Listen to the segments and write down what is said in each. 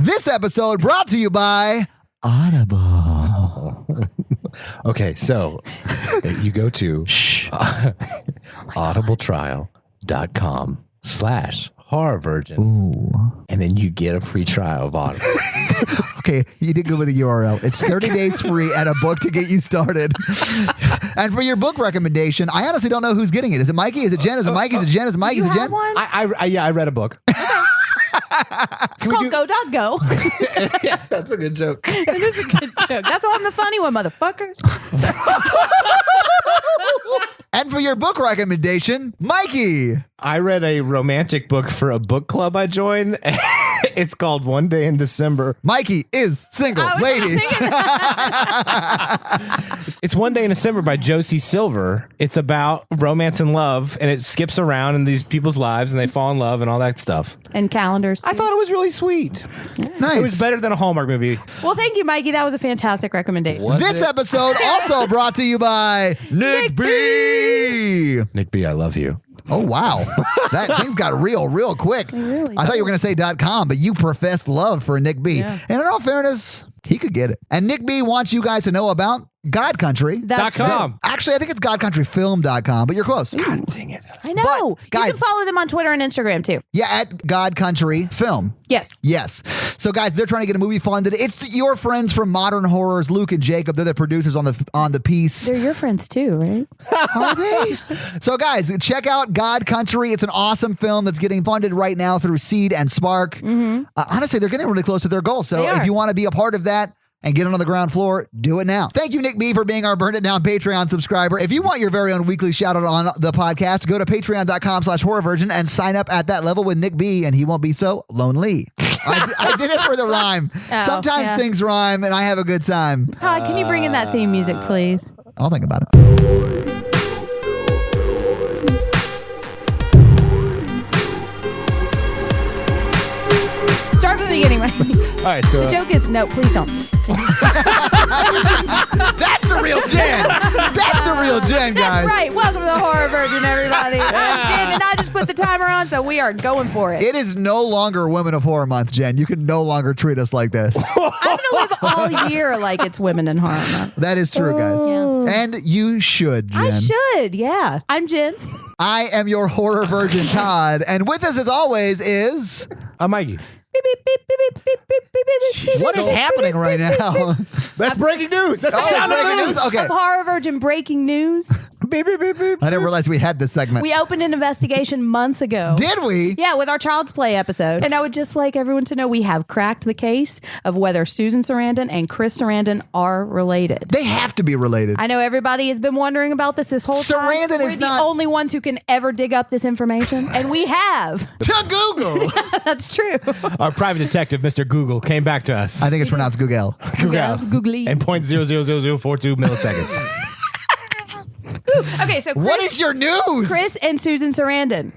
This episode brought to you by Audible. Okay, so you go to audibletrial.com/horrorvirgin. Ooh. And then you get a free trial of Audible. Okay, you did go with the URL. It's 30 days free and a book to get you started. And for your book recommendation, I honestly don't know who's getting it. Is it Mikey? Is it Jen? Is it Mikey? Is it Jen? Is it Mike? Is it Jen? One? I read a book. It's called Go Dog Go. Yeah, that's a good joke. It is a good joke. That's why I'm the funny one, motherfuckers. And for your book recommendation, Mikey. I read a romantic book for a book club I joined. It's called One Day in December. Mikey is single, ladies. It's One Day in December by Josie Silver. It's about romance and love, and it skips around in these people's lives, and they fall in love and all that stuff. And calendars. I thought it was really sweet. Nice. It was better than a Hallmark movie. Well, thank you, Mikey. That was a fantastic recommendation. This episode also brought to you by Nick B. Nick B, I love you. Oh, wow. That things got real quick. Really I thought you were going to say .com, but you professed love for Nick B. Yeah. And in all fairness, he could get it. And Nick B wants you guys to know about God Country. That's .com. Actually, I think it's godcountryfilm.com, but you're close. God dang it. I know. But, guys- you can follow them on Twitter and Instagram, too. Yeah, at God Country Film. Yes. Yes. So, guys, they're trying to get a movie funded. It's your friends from Modern Horrors, Luke and Jacob. They're the producers on the piece. They're your friends, too, right? Are they? So, guys, check out God Country. It's an awesome film that's getting funded right now through Seed and Spark. Honestly, they're getting really close to their goal. So, They are. if you want to be a part of that and get on the ground floor, do it now. Thank you, Nick B, for being our Burn It Down Patreon subscriber. If you want your very own weekly shout out on the podcast, go to patreon.com/horrorvirgin and sign up at that level with Nick B, and he won't be so lonely. I did it for the rhyme. Sometimes things rhyme, and I have a good time. Todd, can you bring in that theme music, please? I'll think about it. Start from the beginning. All right, so The joke is, no, please don't. That's the real Jen. That's the real Jen, guys. That's right. Welcome to the Horror Virgin, everybody. I'm Jen, and I just put the timer on, so we are going for it. It is no longer Women of Horror Month, Jen. You can no longer treat us like this. I'm going to live all year like it's Women in Horror Month. That is true, guys. And you should, Jen. I should, yeah. I'm Jen. I am your horror virgin, Todd. And with us, as always, is... Mikey. Beep, beep, beep, beep, beep, beep, beep, beep, beep, What is happening right now? That's breaking news. That's the Oh, sound of breaking news. news? Okay. Of Horror Virgin breaking news. Beep, beep, beep, beep. I didn't realize we had this segment. We opened an investigation months ago. Did we? Yeah, with our Child's Play episode. And I would just like everyone to know we have cracked the case of whether Susan Sarandon and Chris Sarandon are related. They have to be related. I know everybody has been wondering about this whole time. Sarandon We're is the not- only ones who can ever dig up this information. And we have. To Google. That's true. Our private detective, Mr. Google, came back to us. I think it's pronounced Google. Yeah, googly. In 0.00042 milliseconds. Okay, so What is your news? Chris and Susan Sarandon.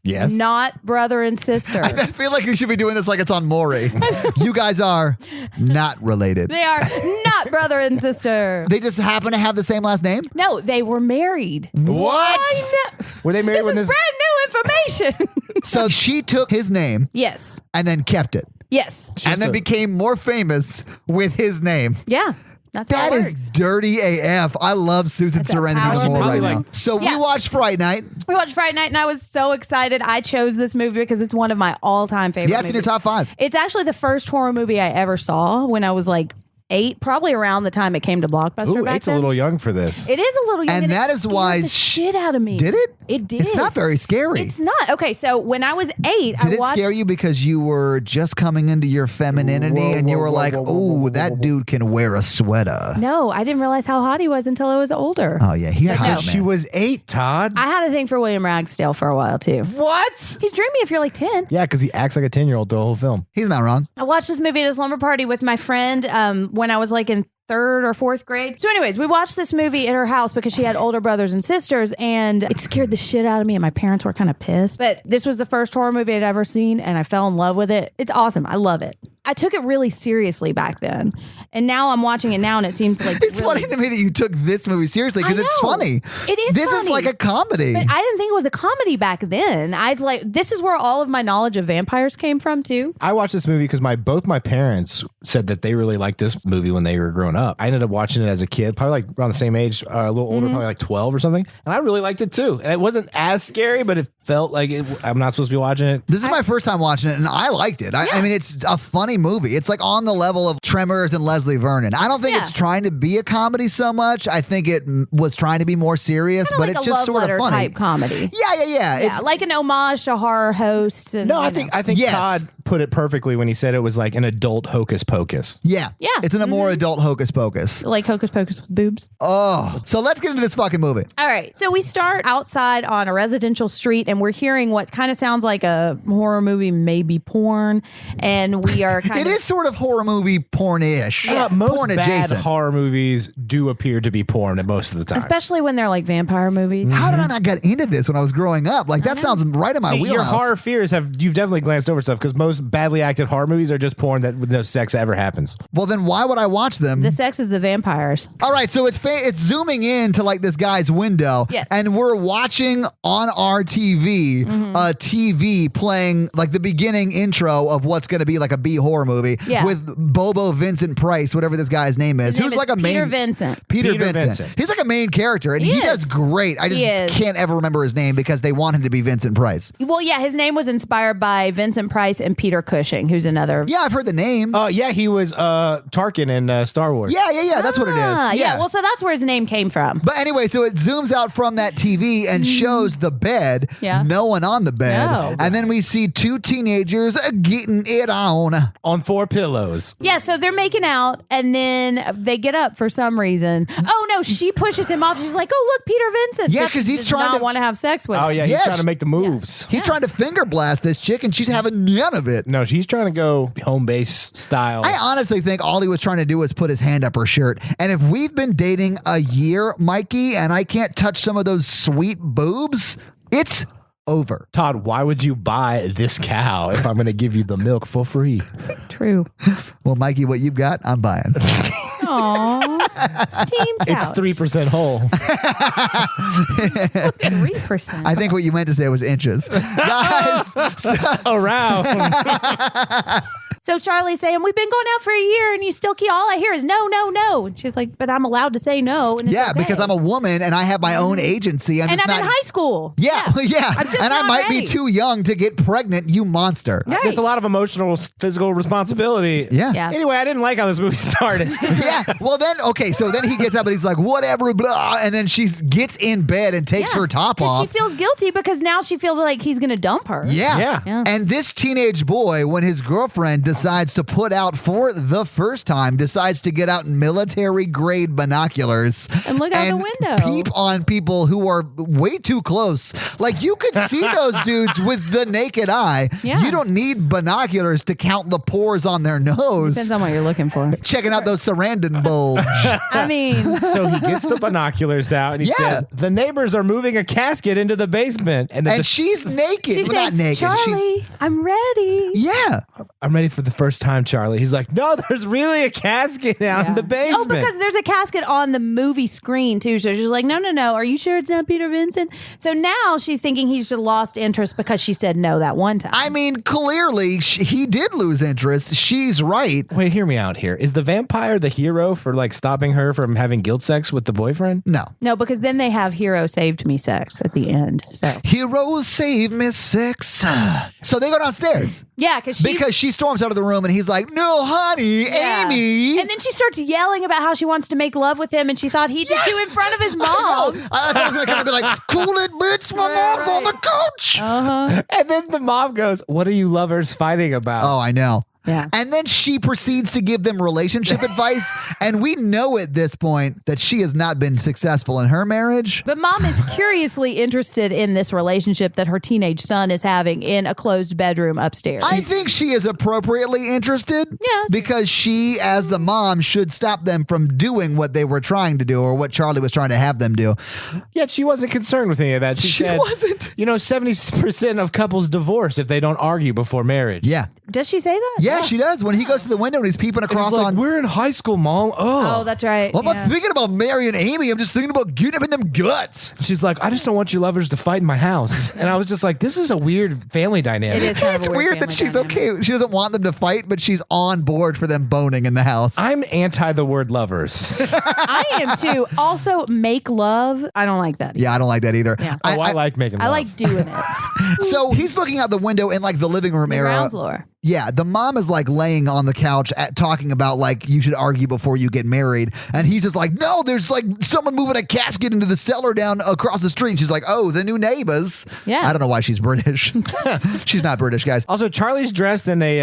Yes. Not brother and sister. I feel like we should be doing this like it's on Maury. You guys are not related. They are not brother and sister. They just happen to have the same last name? No, they were married. What? I know. Were they married This when is this? brand new information. So she took his name Yes. and then kept it. Yes. And then became more famous with his name. Yeah. That's how That it is works. dirty AF. I love Susan That's a Sarandon power even more move. right Probably now. like- So we Yeah. watched Fright Night. We watched Fright Night, and I was so excited. I chose this movie because it's one of my all-time favorite Yeah, it's in your movies. top 5. It's actually the first horror movie I ever saw when I was like 8, probably around the time it came to Blockbuster Ooh, back 8's a then. little young for this. It is a little young, And that it is scared why the shit out of me. Did it? It did. It's not very scary. It's not. Okay, so when I was 8, Did I it watched. scare you because you were just coming into your femininity Whoa, and you whoa, were whoa, like, whoa, whoa, whoa, "Ooh, whoa, that whoa. dude can wear a sweater." No, I didn't realize how hot he was until I was older. Oh yeah, he's But hot, no. man. She was 8, Todd. I had a thing for William Ragsdale for a while too. What? He's dreamy if you're like 10. Yeah, because he acts like a 10-year-old the whole film. He's not wrong. I watched this movie at a slumber party with my friend when I was like in 3rd or 4th grade. So anyways, we watched this movie at her house because she had older brothers and sisters, and it scared the shit out of me, and my parents were kind of pissed. But this was the first horror movie I'd ever seen, and I fell in love with it. It's awesome. I love it. I took it really seriously back then. And now I'm watching it now and it seems like It's funny to me that you took this movie seriously because it's funny. It is This funny. is like a comedy. But I didn't think it was a comedy back then. This is where all of my knowledge of vampires came from too. I watched this movie because both my parents said that they really liked this movie when they were growing up. I ended up watching it as a kid, probably like around the same age, a little older, probably like 12 or something. And I really liked it too. And it wasn't as scary, but it felt like I'm not supposed to be watching it. This is my first time watching it, and I liked it. I mean, it's a funny movie. It's like on the level of Tremors and Leslie Vernon. I don't think it's trying to be a comedy so much. I think it was trying to be more serious, Kinda but like it's a just love sort of letter funny. type comedy. Yeah. Yeah, like an homage to horror hosts. And, No, I think Yes. Todd put it perfectly when he said it was like an adult hocus pocus. Yeah. It's in a more adult hocus pocus. like Hocus Pocus with boobs. Oh, so let's get into this fucking movie. All right. So we start outside on a residential street and we're hearing what kind of sounds like a horror movie, maybe porn. And we are kind It of. is sort of horror movie porn-ish. Most Porn bad adjacent. horror movies do appear to be porn at most of the time. Especially when they're like vampire movies. How did I not get into this when I was growing up? Like, that sounds right in my See, wheelhouse. your horror fears you've definitely glanced over stuff because most badly acted horror movies are just porn that with no sex ever happens. Well, then why would I watch them? The sex is the vampires. All right, so it's zooming in to like this guy's window, Yes. and we're watching on our TV a TV playing like the beginning intro of what's going to be like a B horror movie with Bobo Vincent Price, whatever this guy's name is, His name who's is like a Peter main Vincent. Peter Peter Vincent. Vincent. He's like a main character, and he He does is. great. I He is. just can't ever remember his name because they want him to be Vincent Price. Well, yeah, his name was inspired by Vincent Price and Peter Cushing, who's another. Yeah, I've heard the name. Yeah, he was Tarkin in Star Wars. Yeah, that's what it is. Yeah. Well, so that's where his name came from. But anyway, so it zooms out from that TV and shows the bed. Yeah. No one on the bed. No. And then we see two teenagers getting it on 4 pillows. Yeah, so they're making out, and then they get up for some reason. Oh no, she pushes him off. She's like, "Oh look, Peter Vincent." Yeah, But she 'cause he's does trying not to- want to have sex with. Oh him. yeah, Yes. he's trying to make the moves. He's trying to finger blast this chick, and she's having none of it. No, she's trying to go home base style. I honestly think all he was trying to do was put his hand up her shirt. And if we've been dating a year, Mikey, and I can't touch some of those sweet boobs, it's over. Todd, why would you buy this cow if I'm going to give you the milk for free? True. Well, Mikey, what you've got, I'm buying. Aww. Team couch. It's 3% whole. 3%. I think what you meant to say was inches. Guys, Around. So Charlie's saying, "We've been going out for a year, and you still keep. All I hear is no, no, no." And she's like, "But I'm allowed to say no." And it's yeah, okay. because I'm a woman and I have my own agency. and I'm in high school. Yeah. I'm just And I not might be ready. too young to get pregnant, you monster. Right. There's a lot of emotional, physical responsibility. Yeah. Yeah. Anyway, I didn't like how this movie started. Yeah. Well, then, okay. So then he gets up and he's like, whatever, blah. And then she gets in bed and takes her top 'Cause off. She feels guilty because now she feels like he's going to dump her. Yeah. Yeah. And this teenage boy, when his girlfriend decides to put out for the first time, decides to get out military grade binoculars And look out the window. peep on people who are way too close. Like you could see those dudes with the naked eye. Yeah. You don't need binoculars to count the pores on their nose. Depends on what you're looking for. Checking out those Sarandon bulbs. I mean, So he gets the binoculars out and he Yeah. says, the neighbors are moving a casket into the basement. And, And she's naked. she's Well, not saying, naked. "Charlie, I'm ready." Yeah. I'm ready for the first time, Charlie. He's like, no, there's really a casket out in the basement. Oh, because there's a casket on the movie screen too. So she's like, no. Are you sure it's not Peter Vincent? So now she's thinking he's just lost interest because she said no that one time. I mean, clearly he did lose interest. She's right. Wait, hear me out here. Is the vampire the hero for like stopping her from having guilt sex with the boyfriend? No. No, because then they have hero saved me sex at the end. So Heroes save me sex. So they go downstairs yeah, because she storms out of the room and he's like, no, honey, Amy. And then she starts yelling about how she wants to make love with him, and she thought he'd just do in front of his mom. I thought I was going to kind of be like, cool it, bitch. My mom's on the couch. And then the mom goes, what are you lovers fighting about? Oh, I know. Yeah. And then she proceeds to give them relationship advice. And we know at this point that she has not been successful in her marriage. But mom is curiously interested in this relationship that her teenage son is having in a closed bedroom upstairs. I think she is appropriately interested. Yes. Because she, as the mom, should stop them from doing what they were trying to do or what Charlie was trying to have them do. Yet she wasn't concerned with any of that. She said, wasn't. You know, 70% of couples divorce if they don't argue before marriage. Yeah. Does she say that? Yeah. Yeah, she does. When he goes to the window and he's peeping across He's like, on. we're in high school, Mom. Oh, that's right. Well, I'm not thinking about marrying Amy. I'm just thinking about getting up in them guts. She's like, I just don't want you lovers to fight in my house. And I was just like, this is a weird family dynamic. It is kind of It's a weird that family she's dynamic. okay. She doesn't want them to fight, but she's on board for them boning in the house. I'm anti the word lovers. I am too. Also, make love. I don't like that. Yeah, I don't like that either. Yeah. I like making love. I like doing it. So he's looking out the window in like the living room The area. ground floor. Yeah, the mom is like laying on the couch talking about like you should argue before you get married, and he's just like, no, there's like someone moving a casket into the cellar down across the street. She's like, oh, the new neighbors. Yeah. I don't know why she's British. She's not British, guys. Also, Charlie's dressed in a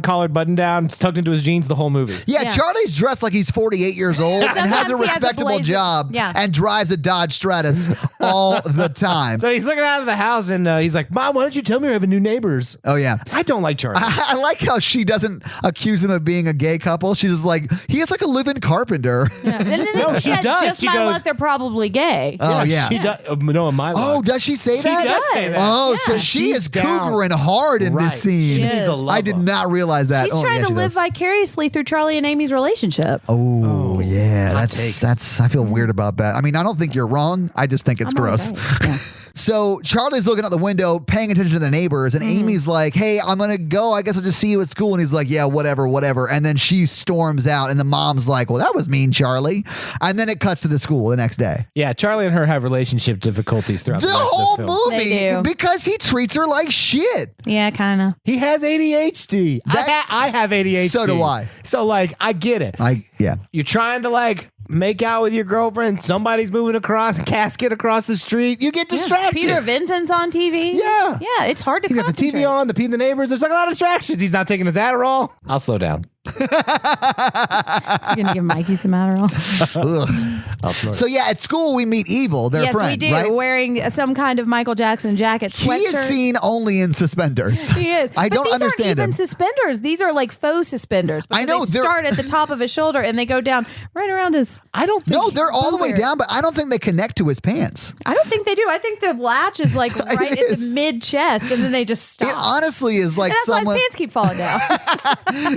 collared button down, it's tucked into his jeans the whole movie. Yeah, Yeah. Charlie's dressed like he's 48 years old and has a Sometimes he has a respectable blazer. job Yeah. and drives a Dodge Stratus all the time. So he's looking out of the house and he's like, Mom, why don't you tell me we're having new neighbors? Oh, yeah. I don't like Charlie. I like how she doesn't accuse them of being a gay couple. She's just like, he is like a live-in carpenter. Yeah. And then No, she she said, does. just She my goes- luck, they're probably gay. Oh, yeah. She does. No, in my Oh, life. does she say that? does say that. Oh, so Yeah. she She's is down. cougering hard in Right. this scene. She needs a is. lover. I did not realize that. She's Oh, trying yeah, to she live does. vicariously through Charlie and Amy's relationship. Oh, yeah. Hot That's. I feel weird about that. I mean, I don't think you're wrong. I just think it's I'm gross. all right. Yeah. So Charlie's looking out the window, paying attention to the neighbors, and Amy's like, hey, I'm going to go. I guess I'll just see you at school. And he's like, yeah, whatever. And then she storms out, and the mom's like, well, that was mean, Charlie. And then it cuts to the school the next day. Yeah, Charlie and her have relationship difficulties throughout the, The rest whole of the film. movie, They do. because he treats her like shit. Yeah, kind of. He has ADHD. I have ADHD. So do I. So, like, I get it. Yeah. You're trying to, like, make out with your girlfriend. Somebody's moving across a casket across the street. You get distracted. Peter Vincent's on TV. Yeah. Yeah, it's hard to He's got the concentrate. TV on, the neighbors. There's like a lot of distractions. He's not taking his Adderall. I'll slow down. You're going to give Mikey some Adderall? Ugh. I'll snort. So yeah, at school we meet Evil, their Yes, friend, we do. right? Wearing some kind of Michael Jackson jacket, He sweatshirt. is seen only in suspenders. He is. I But don't these understand aren't even him. suspenders. These are like faux suspenders. I because know, They they're- start at the top of his shoulder and they go down right around his. I don't think. No, they're all the way Weird. down, but I don't think they connect to his pants. I don't think they do. I think the latch is like right at is. the mid chest and then they just stop. It honestly is like and that's someone. why his pants keep falling down.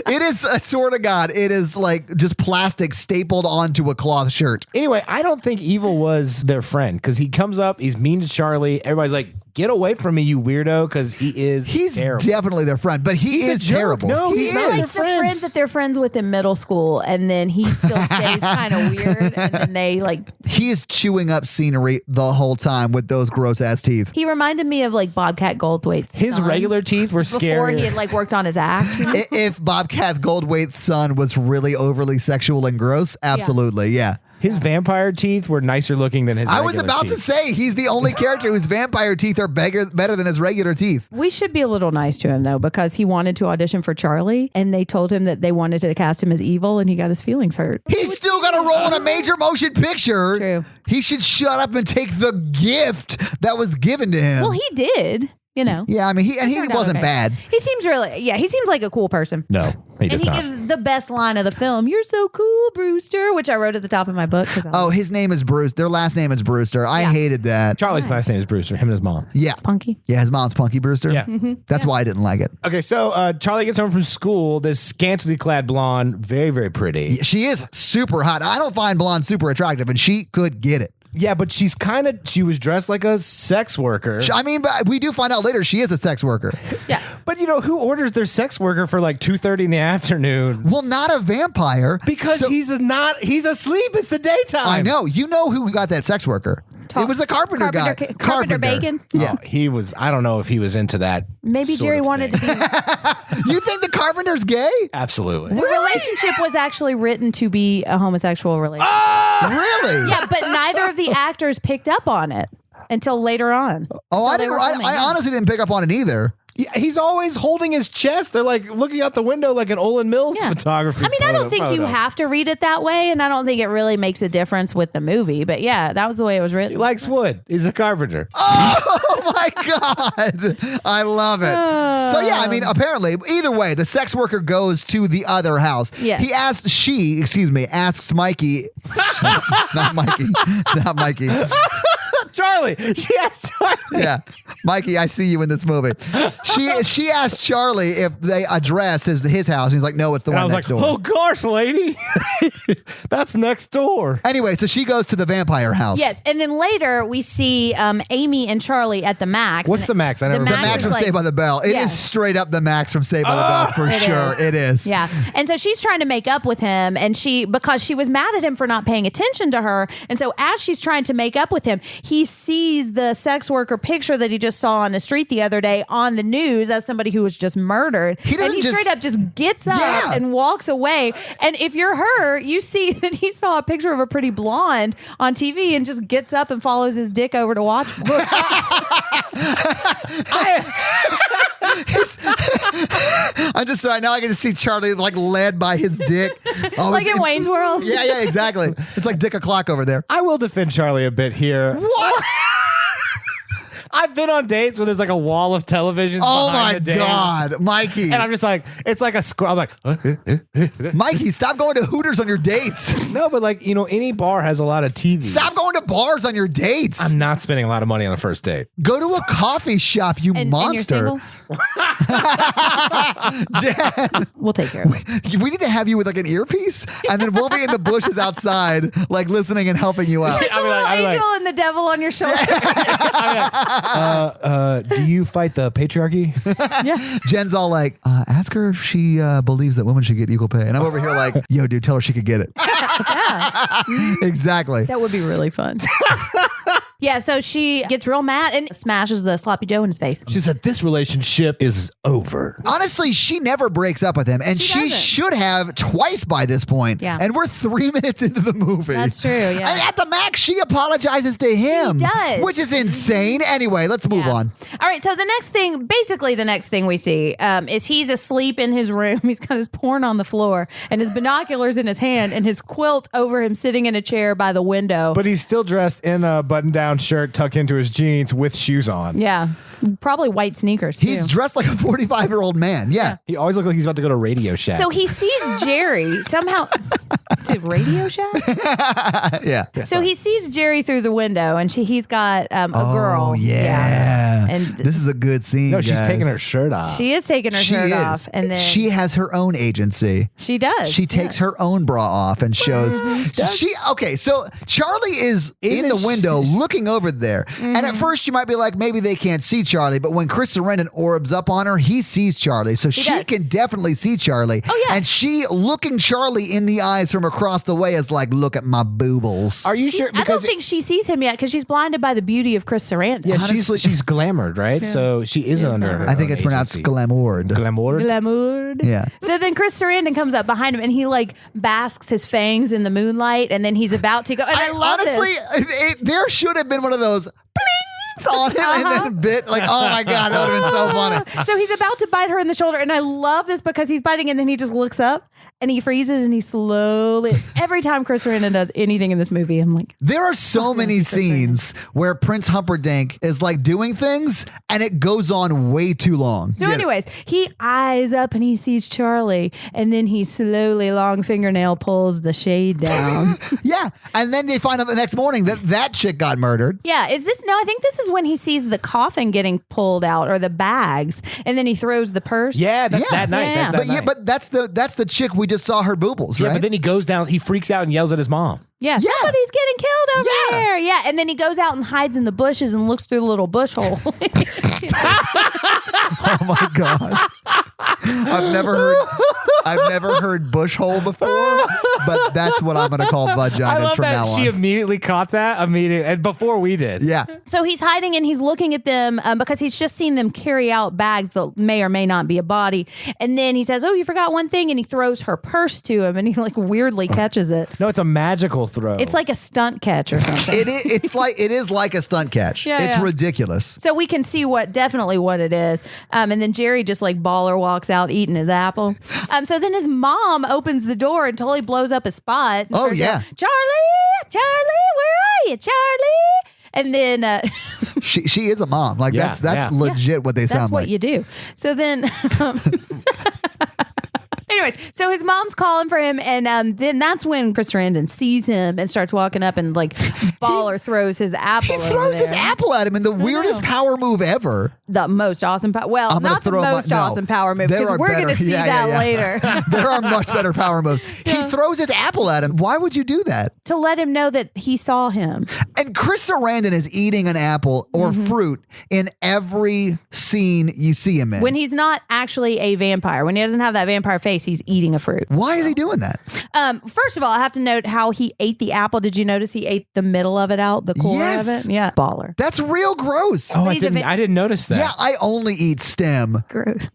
It is, swear to God, it is like just plastic stapled onto a cloth shirt. Anyway, I don't think Evil was their friend because he comes up, he's mean to Charlie. Everybody's like, get away from me, you weirdo, because He's terrible. definitely their friend, but he He's a is jerk. terrible. No, he he's not is. like their the friend. friend that they're friends with in middle school and then he still stays kind of weird and then they like. He is chewing up scenery the whole time with those gross ass teeth. He reminded me of like Bobcat Goldthwait's His son regular teeth were before scary. he had like worked on his act. You know? If Bobcat Goldthwait's son was really overly sexual and gross, absolutely, yeah. His vampire teeth were nicer looking than his I was regular about to teeth. say he's the only character whose vampire teeth are better than his regular teeth. We should be a little nice to him though, because he wanted to audition for Charlie, and they told him that they wanted to cast him as evil, and he got his feelings hurt. He's still got a role in a major motion picture. True. He should shut up and take the gift that was given to him. Well, he did, you know. yeah, I mean, he Turned out wasn't okay. bad. He seems he seems like a cool person. No, he And does he not. gives the best line of the film. You're so cool, Brewster, which I wrote at the top of my book. Oh, his name is Bruce. Their last name is Brewster. I Yeah. hated that. Charlie's last name is Brewster, him and his mom. Yeah. Punky. Yeah, his mom's Punky Brewster. Yeah. That's why I didn't like it. Okay, so Charlie gets home from school. This scantily clad blonde, very, very pretty. She is super hot. I don't find blonde super attractive, and she could get it. Yeah, but she was dressed like a sex worker. I mean, but we do find out later she is a sex worker. Yeah. But you know, who orders their sex worker for like 2:30 in the afternoon? Well, not a vampire. Because So- he's asleep. It's the daytime. I know. You know who got that sex worker. It was the carpenter guy. Carpenter Bacon. Yeah. Oh, he was, I don't know if he was into that. Maybe sort Jerry of wanted thing. to be. You think the carpenter's gay? Absolutely. The relationship was actually written to be a homosexual relationship. Really? Yeah, but neither of the actors picked up on it until later on. Oh, I So they didn't. were filming, I yeah. honestly didn't pick up on it either. Yeah, he's always holding his chest. They're like looking out the window like an Olin Mills Yeah. photography. I mean, I don't think you photo. have to read it that way, and I don't think it really makes a difference with the movie. But yeah, that was the way it was written. He likes wood. He's a carpenter. Oh my God. I love it. So yeah, I mean, apparently, either way, the sex worker goes to the other house. Yes. He asks Mikey, not Mikey, Charlie. She asked Charlie. Yeah. Mikey, I see you in this movie. She asked Charlie if the address is his house. And he's like, no, it's the And I one was next like, door. oh gosh, lady. That's next door. Anyway, so she goes to the vampire house. Yes, and then later we see Amy and Charlie at the Max. What's the Max? I never The The remember. Max is from like- Saved by the Bell. It is Yeah. straight up the Max from Saved by the Bell for It sure. is. It is. Yeah. And so she's trying to make up with him, and because she was mad at him for not paying attention to her. And so as she's trying to make up with him, he sees the sex worker picture that he just saw on the street the other day on the news as somebody who was just murdered. He doesn't and he just- straight up just gets up Yeah. and walks away. And if you're her, you see that he saw a picture of a pretty blonde on TV and just gets up and follows his dick over to watch. I'm just now I get to see Charlie like led by his dick. Oh, Like in Wayne's World. Yeah, exactly. It's like Dick O'Clock over there. I will defend Charlie a bit here. What? I've been on dates where there's like a wall of televisions Oh behind my the dance. God, Mikey. And I'm just like, it's like a scroll. I'm like, Mikey, stop going to Hooters on your dates. no, but like, any bar has a lot of TVs. Stop going to bars on your dates. I'm not spending a lot of money on a first date. Go to a coffee shop, you And monster. you're single? Jen, We'll take care of it. we need to have you with like an earpiece, and then we'll be in the bushes outside, like listening and helping you out. The little angel and the devil on your shoulder. Do you fight the patriarchy? Jen's all like, ask her if she believes that women should get equal pay. And I'm over here like, yo, dude, tell her she could get it. Exactly. That would be really fun. Yeah, so she gets real mad and smashes the sloppy Joe in his face. She said, this relationship is over. Honestly, she never breaks up with him, and she doesn't. should have twice by this point. Yeah. And we're 3 minutes into the movie. That's true, yeah. And at the max, she apologizes to him. She does. Which is insane. Anyway, let's move Yeah. on. All right, so the next thing we see is he's asleep in his room. He's got his porn on the floor and his binoculars in his hand and his quilt over him sitting in a chair by the window. But he's still dressed in a button-down shirt tucked into his jeans with shoes on. yeah, probably white sneakers too. He's dressed like a 45-year-old man. Yeah. He always looks like he's about to go to Radio Shack. So he sees Jerry somehow. Dude, Radio Shack? Yeah. So he sees Jerry through the window, and he's got a girl. Oh, yeah. And this is a good scene. no, she's guys. taking her shirt off. she is taking her She shirt is. off, and then she has her own agency. she does. She takes her own bra off and shows. So Charlie is in the window looking over there. And at first you might be like, maybe they can't see Charlie. But when Chris Sarandon orbs up on her, he sees Charlie. So she does. can definitely see Charlie. Oh, yeah. And she looking Charlie in the eyes from across the way is like, look at my boobles. Are you sure? I don't think she sees him yet because she's blinded by the beauty of Chris Sarandon. Yeah, Honestly- she's glamoured, right? So she is under her I think own it's pronounced agency. glamoured. Glamoured? Glamoured. Yeah. So then Chris Sarandon comes up behind him and he like basks his fangs in the moonlight, and then he's about to go. And I love honestly, this. there should have been one of those blings on him and then bit like, oh my God, that would have been so funny. So he's about to bite her in the shoulder, and I love this because he's biting, and then he just looks up and he freezes and he slowly. Every time Chris Sarandon does anything in this movie, I'm like, There are so many scenes where Prince Humperdinck is like doing things and it goes on way too long. So, anyways, he eyes up and he sees Charlie, and then he slowly, long fingernail pulls the shade down. Yeah. And then they find out the next morning that chick got murdered. Yeah, is this? No, I think this is when he sees the coffin getting pulled out or the bags, and then he throws the purse. Yeah, that's Yeah. that night. Yeah. That's that But night. that's the chick we just saw her boobles, Yeah, right? but then he goes down, he freaks out and yells at his mom. Yeah, Yeah. somebody's getting killed over Yeah. there. Yeah, and then he goes out and hides in the bushes and looks through the little bush hole. Oh my God. I've never heard bush hole before, but that's what I'm gonna call I vaginas love from now that on. she immediately caught that and before we did. Yeah. So he's hiding and he's looking at them because he's just seen them carry out bags that may or may not be a body. And then he says, "Oh, you forgot one thing," and he throws her purse to him, and he like weirdly catches it. No, it's a magical throw. It's like a stunt catch or something. It is like a stunt catch. Yeah, It's yeah. ridiculous. So we can see definitely what it is. And then Jerry just like baller walks out eating his apple. So then his mom opens the door and totally blows up his spot. and Oh, starts yeah. yelling, Charlie, where are you, Charlie? And then She is a mom. Like Yeah, that's yeah. legit what they that's sound what like. you do. So then, anyways, so his mom's calling for him, and then that's when Chris Sarandon sees him and starts walking up and like Baller throws his apple. He throws his apple at him in the weirdest power move ever. The most awesome power. Well, not the most awesome power move, because we're going to see that later. There are much better power moves. He throws his apple at him. Why would you do that? To let him know that he saw him. And Chris Sarandon is eating an apple or fruit in every scene you see him in. When he's not actually a vampire, when he doesn't have that vampire face, he's eating a fruit. Why is he doing that? First of all, I have to note how he ate the apple. Did you notice he ate the middle of it out, the core of it? Yeah. Baller. That's real gross. Oh, I didn't notice that. Yeah, I only eat stem. Gross.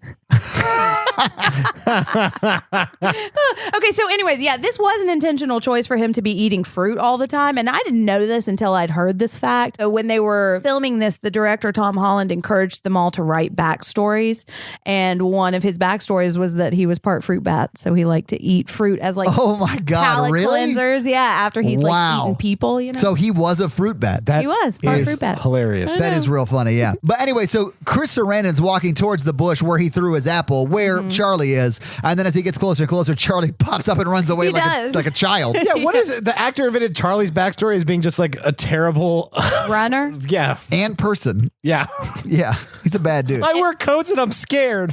Okay, so anyways, yeah, this was an intentional choice for him to be eating fruit all the time, and I didn't know this until I'd heard this fact. So when they were filming this, the director Tom Holland encouraged them all to write backstories, and one of his backstories was that he was part fruit bat, so he liked to eat fruit as like oh my god, palate really? Cleansers. Yeah, after he'd like eaten people, you know. So he was a fruit bat. He was part fruit bat. Hilarious. That is real funny, yeah. But anyway, so Chris Sarandon's walking towards the bush where he threw his apple, where Charlie is, and then as he gets closer and closer, Charlie pops up and runs away like a child. Yeah, what is it? The actor invented Charlie's backstory as being just like a terrible runner. Yeah. And person. Yeah. Yeah. He's a bad dude. I wear coats and I'm scared.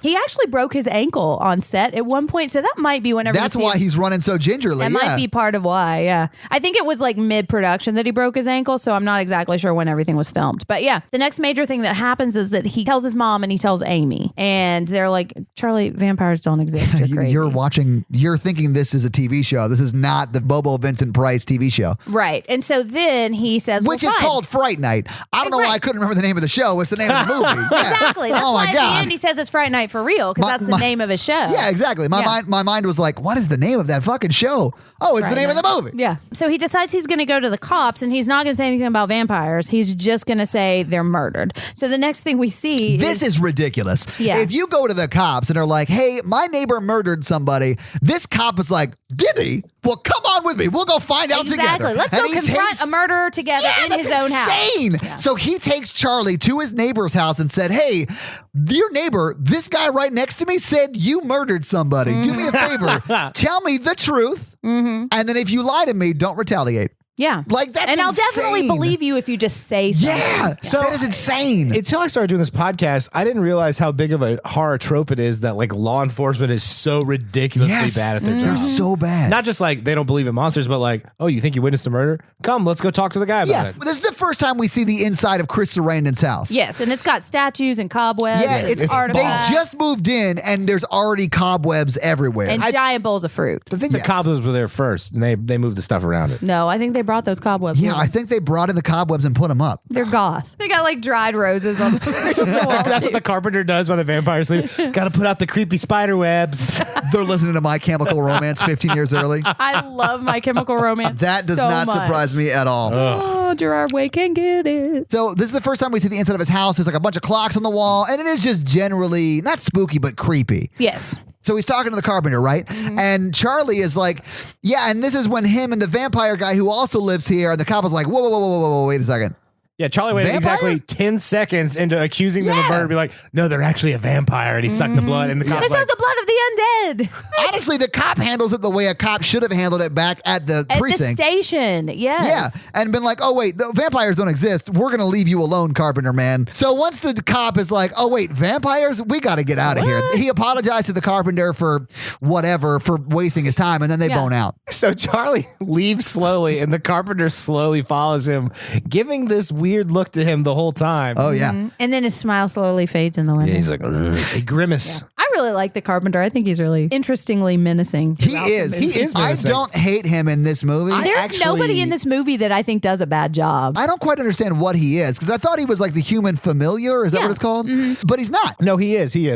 He actually broke his ankle on set at one point, so that might be whenever That's why he's running so gingerly. That might be part of why, yeah. I think it was like mid-production that he broke his ankle, so I'm not exactly sure when everything was filmed. But yeah, the next major thing that happens is that he tells his mom and he tells Amy, and they're like, Charlie, vampires don't exist. You're crazy. You're thinking this is a TV show. This is not the Bobo Vincent Price TV show. Right. And so then he says, which is called Fright Night. I don't know why I couldn't remember the name of the show. It's the name of the movie. Yeah. Exactly. That's why at the end he says it's Fright Night for real, because that's the name of his show. Yeah, exactly. My mind was like, what is the name of that fucking show? Oh, it's the name of the movie. Yeah. So he decides he's going to go to the cops, and he's not going to say anything about vampires. He's just going to say they're murdered. So the next thing we see This is ridiculous. Yeah. If you go to the cops and are like, hey, my neighbor murdered somebody, this cop is like, did he? Well, come on with me. We'll go find out together. Exactly. Let's go confront a murderer together in his own house. Insane. Yeah. So he takes Charlie to his neighbor's house and said, hey, your neighbor, this guy right next to me said you murdered somebody. Do me a favor. Tell me the truth. And then if you lie to me, don't retaliate. Yeah. Like that's And I'll definitely believe you if you just say something. Yeah. So that is insane. Until I started doing this podcast, I didn't realize how big of a horror trope it is that like law enforcement is so ridiculously bad at their job. They're so bad. Not just like they don't believe in monsters, but like, oh, you think you witnessed a murder? Come, let's go talk to the guy about it. This is the first time we see the inside of Chris Sarandon's house. Yes, and it's got statues and cobwebs. Yeah, and artifacts. They just moved in and there's already cobwebs everywhere. And giant bowls of fruit. I think the cobwebs were there first and they moved the stuff around it. No, I think they brought those cobwebs. Yeah, I think they brought in the cobwebs and put them up. They're goth. They got like dried roses on the wall. That's what the carpenter does while the vampires sleep. Got to put out the creepy spider webs. They're listening to My Chemical Romance 15 years early. I love My Chemical Romance. That does not surprise me at all. Oh, Gerard Way can get it. So this is the first time we see the inside of his house. There's like a bunch of clocks on the wall, and it is just generally not spooky, but creepy. Yes. So he's talking to the carpenter, right? And Charlie is like, yeah, and this is when him and the vampire guy who also lives here, and the cop is like, whoa, wait a second. Yeah, Charlie waited exactly 10 seconds into accusing them of murder, be like, no, they're actually a vampire, and he sucked the blood, and the cop They sucked the blood of the undead. Honestly, the cop handles it the way a cop should have handled it back at the precinct. At the station, yes. Yeah, and been like, oh, wait, the vampires don't exist. We're going to leave you alone, carpenter man. So once the cop is like, oh, wait, vampires? We got to get out of here. He apologized to the carpenter for whatever, for wasting his time, and then they bone out. So Charlie leaves slowly, and the carpenter slowly follows him, giving this weird look to him the whole time. Oh, yeah. And then his smile slowly fades in the window. Yeah, he's like, a grimace. Yeah. I really like the carpenter. I think he's really interestingly menacing. He is. I don't hate him in this movie. There's nobody in this movie that I think does a bad job. I don't quite understand what he is, because I thought he was like the human familiar. Is that what it's called? But he's not. No, he is. He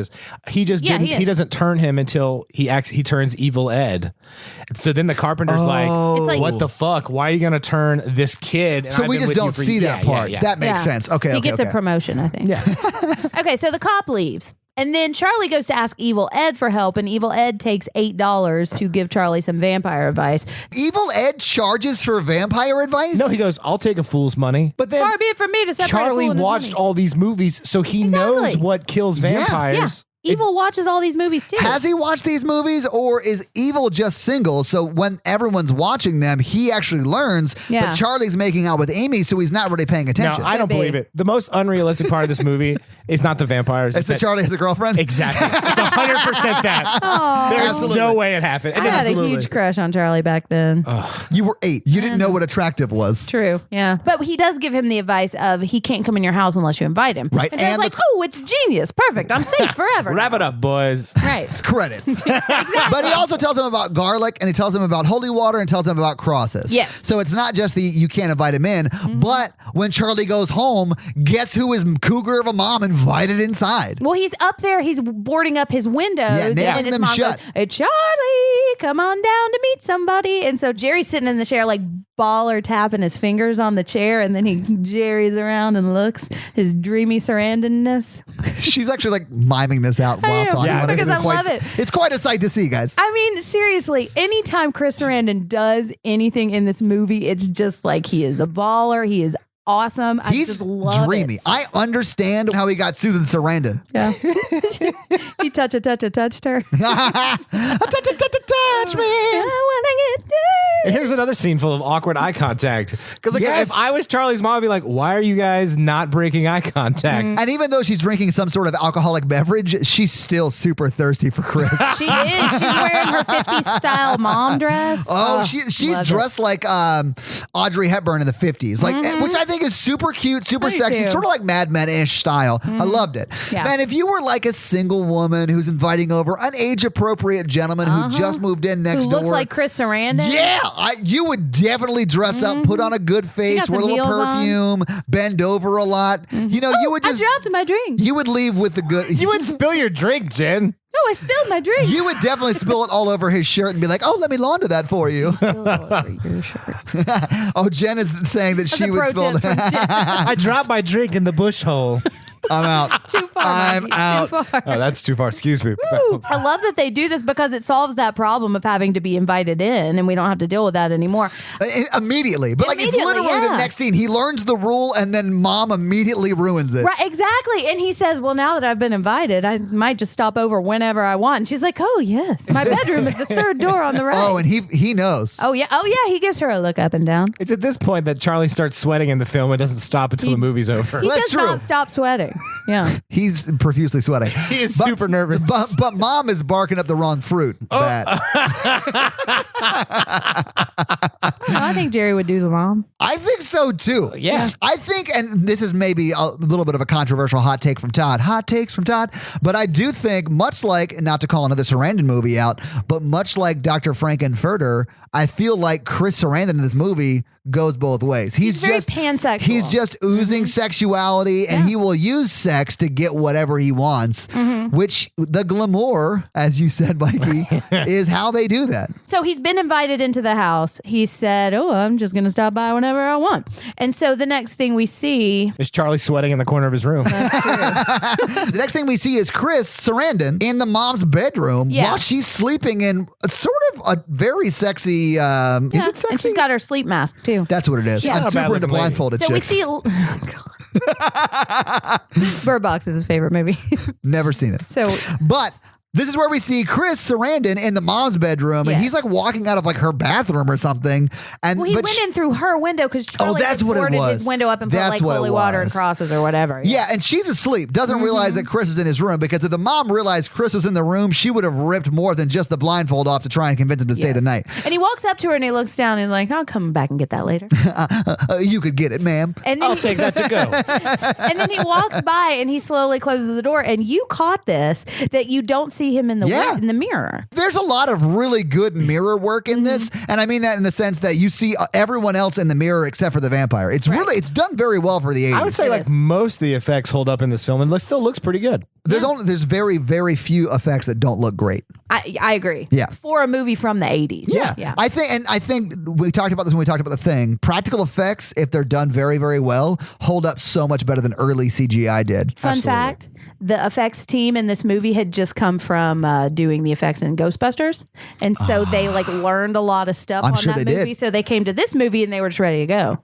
just didn't. He doesn't turn him until he turns Evil Ed. So then the carpenter's like, what the fuck? Why are you going to turn this kid? And so we just don't see that part. Yeah. That makes sense. Okay. He gets a promotion, I think. Yeah. Okay, so the cop leaves. And then Charlie goes to ask Evil Ed for help, and Evil Ed takes $8 to give Charlie some vampire advice. Evil Ed charges for vampire advice? No, he goes, I'll take a fool's money. But then far be it from me to separate Charlie a fool and his watched money. all these movies, so he knows what kills vampires. Evil watches all these movies too. Has he watched these movies, or is Evil just single? So when everyone's watching them, he actually learns. Yeah. But Charlie's making out with Amy, so he's not really paying No, attention. I don't Could be. believe it. The most unrealistic part of this movie is not the vampires. it's that Charlie has a girlfriend. Exactly. It's 100% that. There's Absolutely. no way it happened. And I then had a Absolutely. huge crush on Charlie back then. You were 8. You didn't know what attractive was. True. Yeah. But he does give him the advice of he can't come in your house unless you invite him. Right. And, so And it's like, oh, it's genius. Perfect. I'm safe forever. wrap it up, boys. Right. Credits. But he also tells him about garlic, and he tells him about holy water, and tells him about crosses. Yes. So it's not just the you can't invite him in, but when Charlie goes home, guess who his cougar of a mom invited inside? Well, he's up there. He's boarding up his windows. Yeah, and nailing then his them mom shut. goes, hey, Charlie, come on down to meet somebody. And so Jerry's sitting in the chair like baller tapping his fingers on the chair. And then he jerries around and looks his dreamy Sarandonness. She's actually like miming this out while know, talking about it. because I It's quite- love it. It's quite a sight to see, guys. I mean, seriously, anytime Chris Sarandon does anything in this movie, it's just like he is a baller. He is awesome. I He's just love dreamy. it. I understand how he got Susan Sarandon. Yeah. He touched her. Touch me. I wanna get And here's another scene full of awkward eye contact. Because like, Yes. if I was Charlie's mom, I'd be like, why are you guys not breaking eye contact? And even though she's drinking some sort of alcoholic beverage, she's still super thirsty for Chris. She is. She's wearing her 50s style mom dress. Oh, she's love it. dressed like Audrey Hepburn in the 50s, like which I think is super cute, super do sexy, too. sort of like Mad Men-ish style. I loved it. Yeah. Man, if you were like a single woman who's inviting over an age-appropriate gentleman who just moved in next Who door. looks like Chris Sarandon. Yeah, you would definitely dress up, put on a good face, got wear a some little heels on. perfume, bend over a lot. You know, you would I just dropped my drink. you would leave with the good. You wouldn't spill your drink, Jen. No, I spilled my drink. You would definitely spill it all over his shirt and be like, "Oh, let me launder that for you." Your shirt. Oh, Jen is saying that she a would pro spill. tip from Jen. I dropped my drink in the bush hole. I'm out. Too far. I'm Mikey, out. Too far. Oh, that's too far. Excuse me. Woo. I love that they do this because it solves that problem of having to be invited in, and we don't have to deal with that anymore. Immediately, but like it's Immediately, literally the yeah. next scene. He learns the rule, and then mom immediately ruins it. Right, exactly. And he says, well, now that I've been invited, I might just stop over whenever I want. And she's like, oh, yes. My bedroom is the third door on the right. Oh, and he knows. Oh, yeah. He gives her a look up and down. It's at this point that Charlie starts sweating in the film. It doesn't stop until the movie's over. He That's does true. not stop sweating. Yeah. He's profusely sweating. He is super nervous. But mom is barking up the wrong fruit. That I think Jerry would do the mom. I think so too. Yeah. I think, and this is maybe a little bit of a controversial hot take from Todd. Hot takes from Todd. But I do think, much like, not to call another Sarandon movie out, but much like Dr. Frankenfurter, I feel like Chris Sarandon in this movie goes both ways. He's very just pansexual. He's just oozing sexuality, and he will use sex to get whatever he wants. Which the glamour, as you said, Mikey, is how they do that. So he's been invited into the house. He said, oh, I'm just going to stop by whenever I want. And so the next thing we see. Is Charlie sweating in the corner of his room? The next thing we see is Chris Sarandon in the mom's bedroom Yeah. while she's sleeping in sort of a very sexy. Is it sexy? And she's got her sleep mask, too. That's what it is. Yeah. I'm Not a bad super into looking lady. blindfolded So we chicks. see. Bird Box is his favorite movie. Never seen it. So But this is where we see Chris Sarandon in the mom's bedroom, and Yes. he's like walking out of like her bathroom or something. And well, he but went she- in through her window because Charlie that's what it boarded was. his window up and put That's like what it holy water and was. crosses or whatever. Yeah, and she's asleep. Doesn't realize that Chris is in his room, because if the mom realized Chris was in the room, she would have ripped more than just the blindfold off to try and convince him to stay Yes. the night. And he walks up to her and he looks down and he's like, I'll come back and get that later. You could get it, ma'am. And then, I'll take that to go. and then he walks by and he slowly closes the door. And you caught this, that you don't see him in the Yeah. in the mirror. There's a lot of really good mirror work in this, and I mean that in the sense that you see everyone else in the mirror except for the vampire. It's really, it's done very well for the 80s. I would say It like is. most of the effects hold up in this film and it still looks pretty good. There's very, very few effects that don't look great. I agree. Yeah. For a movie from the 80s. Yeah. I think we talked about this when we talked about The Thing. Practical effects, if they're done very, very well, hold up so much better than early CGI did. Fun Absolutely. fact, the effects team in this movie had just come from doing the effects in Ghostbusters. Ghostbusters, and so they like learned a lot of stuff I'm on sure that they movie. did. So they came to this movie and they were just ready to go.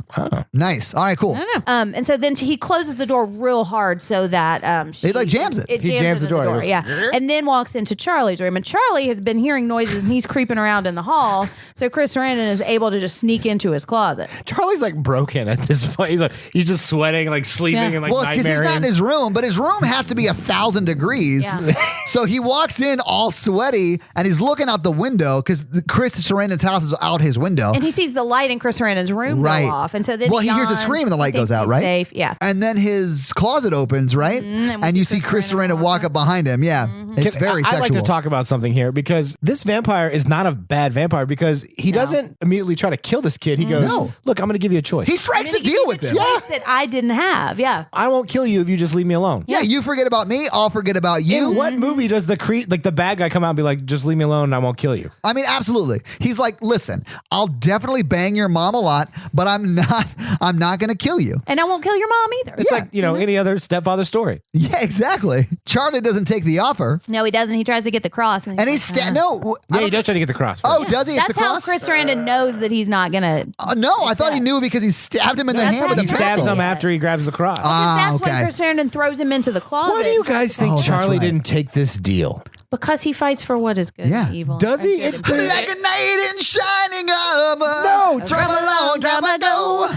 Nice. All right, cool. And so then he closes the door real hard so that He, like, jams it. It He jams the into door. He goes, yeah, and then walks into Charlie's room. And Charlie has been hearing noises and he's creeping around in the hall. So Chris Sarandon is able to just sneak into his closet. Charlie's like broken at this point. He's just sweating, like sleeping, Yeah. and like Well, because he's not in nightmaring. his room, but his room has to be 1,000 degrees. Yeah. So he walks in all sweaty and he's looking out the window because Chris Sarandon's house is out his window. And he sees the light in Chris Sarandon's room Right. go off. And so then Well, he hears a yawns. scream and the light He goes thinks out, he's right? Safe. Yeah. And then his closet opens, right? and we you see see Chris Chris Sarandon Sarandon walk up behind him. Yeah. It's very I'd sexual. like to talk about something here because this vampire is not a bad vampire because he doesn't immediately try to kill this kid. He goes, No. look, I'm going to give you a choice. He strikes And a then he deal gives with me him. the choice that I didn't have. Yeah. I won't kill you if you just leave me alone. Yeah, you forget about me, I'll forget about you. In what movie does the the bad guy come out and be like, just leave me alone and I won't kill you? I mean, absolutely. He's like, listen, I'll definitely bang your mom a lot, but I'm not going to kill you. And I won't kill your mom either. It's like, any other stepfather story. Yeah, exactly. Charlie doesn't take the offer. No, he doesn't. He tries to get the cross. And he's no. I Yeah, he don't- does try to get the cross. Oh, first. does he? It's That's the how cross? Chris Sarandon knows that he's not gonna. No, I thought he knew because he stabbed him in the That's hand how with a he he stabs pencil. him after he grabs the cross. That's okay. when Chris Sarandon throws him into the closet. Why do you guys think Oh, that's Charlie right. didn't take this deal? Because he fights for what is good Yeah. and evil. Does he? And good and Like a knight in shining armor. No, from a long time ago.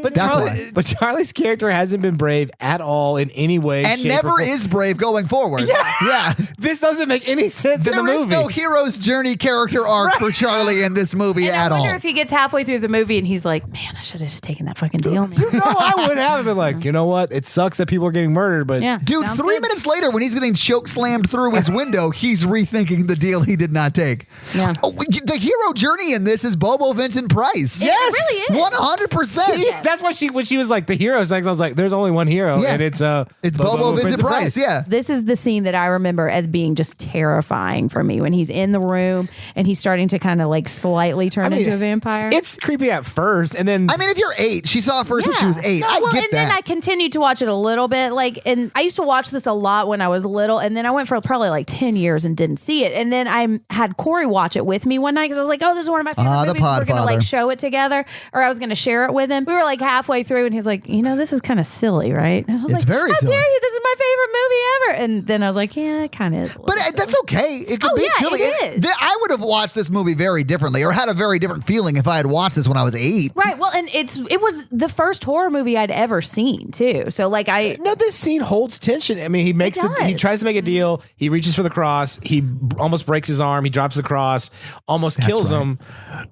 But That's why. Charlie's character hasn't been brave at all in any way, And shape, never or form. is brave going forward. Yeah. This doesn't make any sense in There the is movie. no hero's journey character arc for Charlie in this movie And at I all. wonder if he gets halfway through the movie and he's like, "Man, I should have just taken that fucking deal." Man. No, I would have been like, you know what? It sucks that people are getting murdered, but Yeah, Dude, sounds 3 good. minutes later, when he's getting choke slammed through his window, he's rethinking the deal he did not take. Yeah. Oh, the hero journey in this is Bobo Vincent Price. Yes. It really is. 100%. that's why when she was like the hero sex, I was like, there's only one hero, Yeah. and it's Bobo Vincent Price. Yeah. This is the scene that I remember as being just terrifying for me when he's in the room and he's starting to kind of like slightly turn into a vampire. It's creepy at first, and then I mean, if you're 8, she saw it first when she was 8. I well, get and that. then I continued to watch it a little bit. And I used to watch this a lot when I was little. And then I went for probably like 10 years and didn't see it. And then I had Corey watch it with me one night because I was like, oh, this is one of my favorite the movies. We're going to Podfather. like show it together. Or I was going to share it with him. We were like halfway through and he's like, this is kind of silly, right? And I was It's like, very how silly. dare you? This is my favorite movie ever. And then I was like, yeah, it kind of is. But that's okay. It could Oh, be yeah, silly. it is. I would have watched this movie very differently or had a very different feeling if I had watched this when I was 8. Right. Well, and it was the first horror movie I'd ever seen too. So like no, this scene holds tension. I mean, he does. tries to make a deal. He reaches for the cross. He almost breaks his arm. He drops the cross, almost kills him,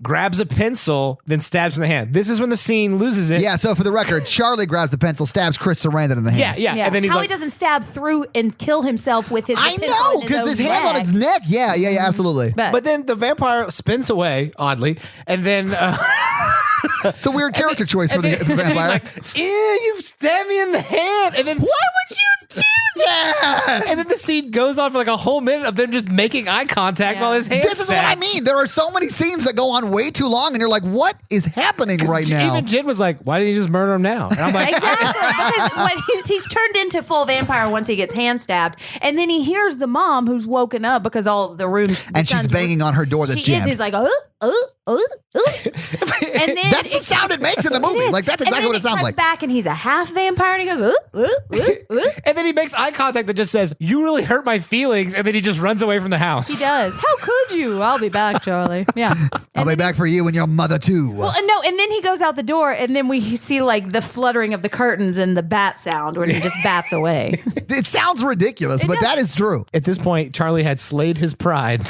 grabs a pencil, then stabs him in the hand. This is when the scene loses it. Yeah, so for the record, Charlie grabs the pencil, stabs Chris Sarandon in the hand. Yeah. And then he's how like, he doesn't stab through and kill himself with his. I pencil know, in because his own hand's on neck. his neck. Yeah, absolutely. but then the vampire spins away, oddly, and then It's a weird character choice for the and then he's vampire. like, ew, you stabbed me in the hand. And then Why would you do that? And then the scene goes on for like a whole minute of them just making eye contact while his hands This is what I stabbed. mean. There are so many scenes that go on way too long, and you're like, what is happening right now? Even Jen was like, why didn't you just murder him now? And I'm like, Exactly, because when he's turned into full vampire once he gets hand stabbed, and then he hears the mom who's woken up because all of the rooms And she's banging on her door that's She is. jammed. He's like, and then That's the sound it makes in the movie. is. Like, that's And exactly then what it sounds cuts like. back, and he's a half vampire, and he goes, and then he makes eye contact that just says, you really hurt my feelings. And then he just runs away from the house. He does. How could you? I'll be back, Charlie. Yeah. I'll be back for you and your mother, too. Well, no, and then he goes out the door, and then we see like the fluttering of the curtains and the bat sound when he just bats away. It sounds ridiculous, but that is true. At this point, Charlie had slayed his pride.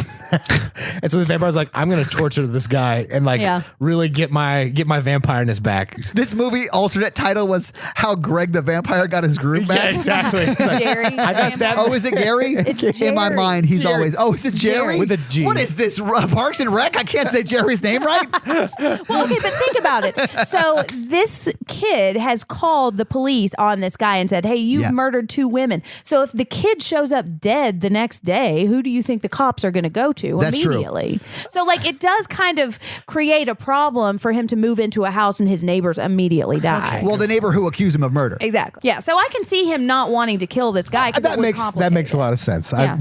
And so the vampire's like, I'm going to torture this guy and like really get my vampireness back. This movie alternate title was How Greg the Vampire Got His Groove Back. Yeah, exactly. It's like, Jerry. I got stabbed. Oh, is it Gary? It's In my Jerry. mind, he's Jerry. always, is it Jerry? With a G. What is this, Parks and Rec? I can't say Jerry Jerry's name right? Well, okay, but think about it. So this kid has called the police on this guy and said, hey, you've murdered 2 women. So if the kid shows up dead the next day, who do you think the cops are going to go to immediately? So like it does kind of create a problem for him to move into a house and his neighbors immediately die. Well, the neighbor who accused him of murder. Exactly. Yeah. So I can see him not wanting to kill this guy. That makes a lot of sense. Yeah.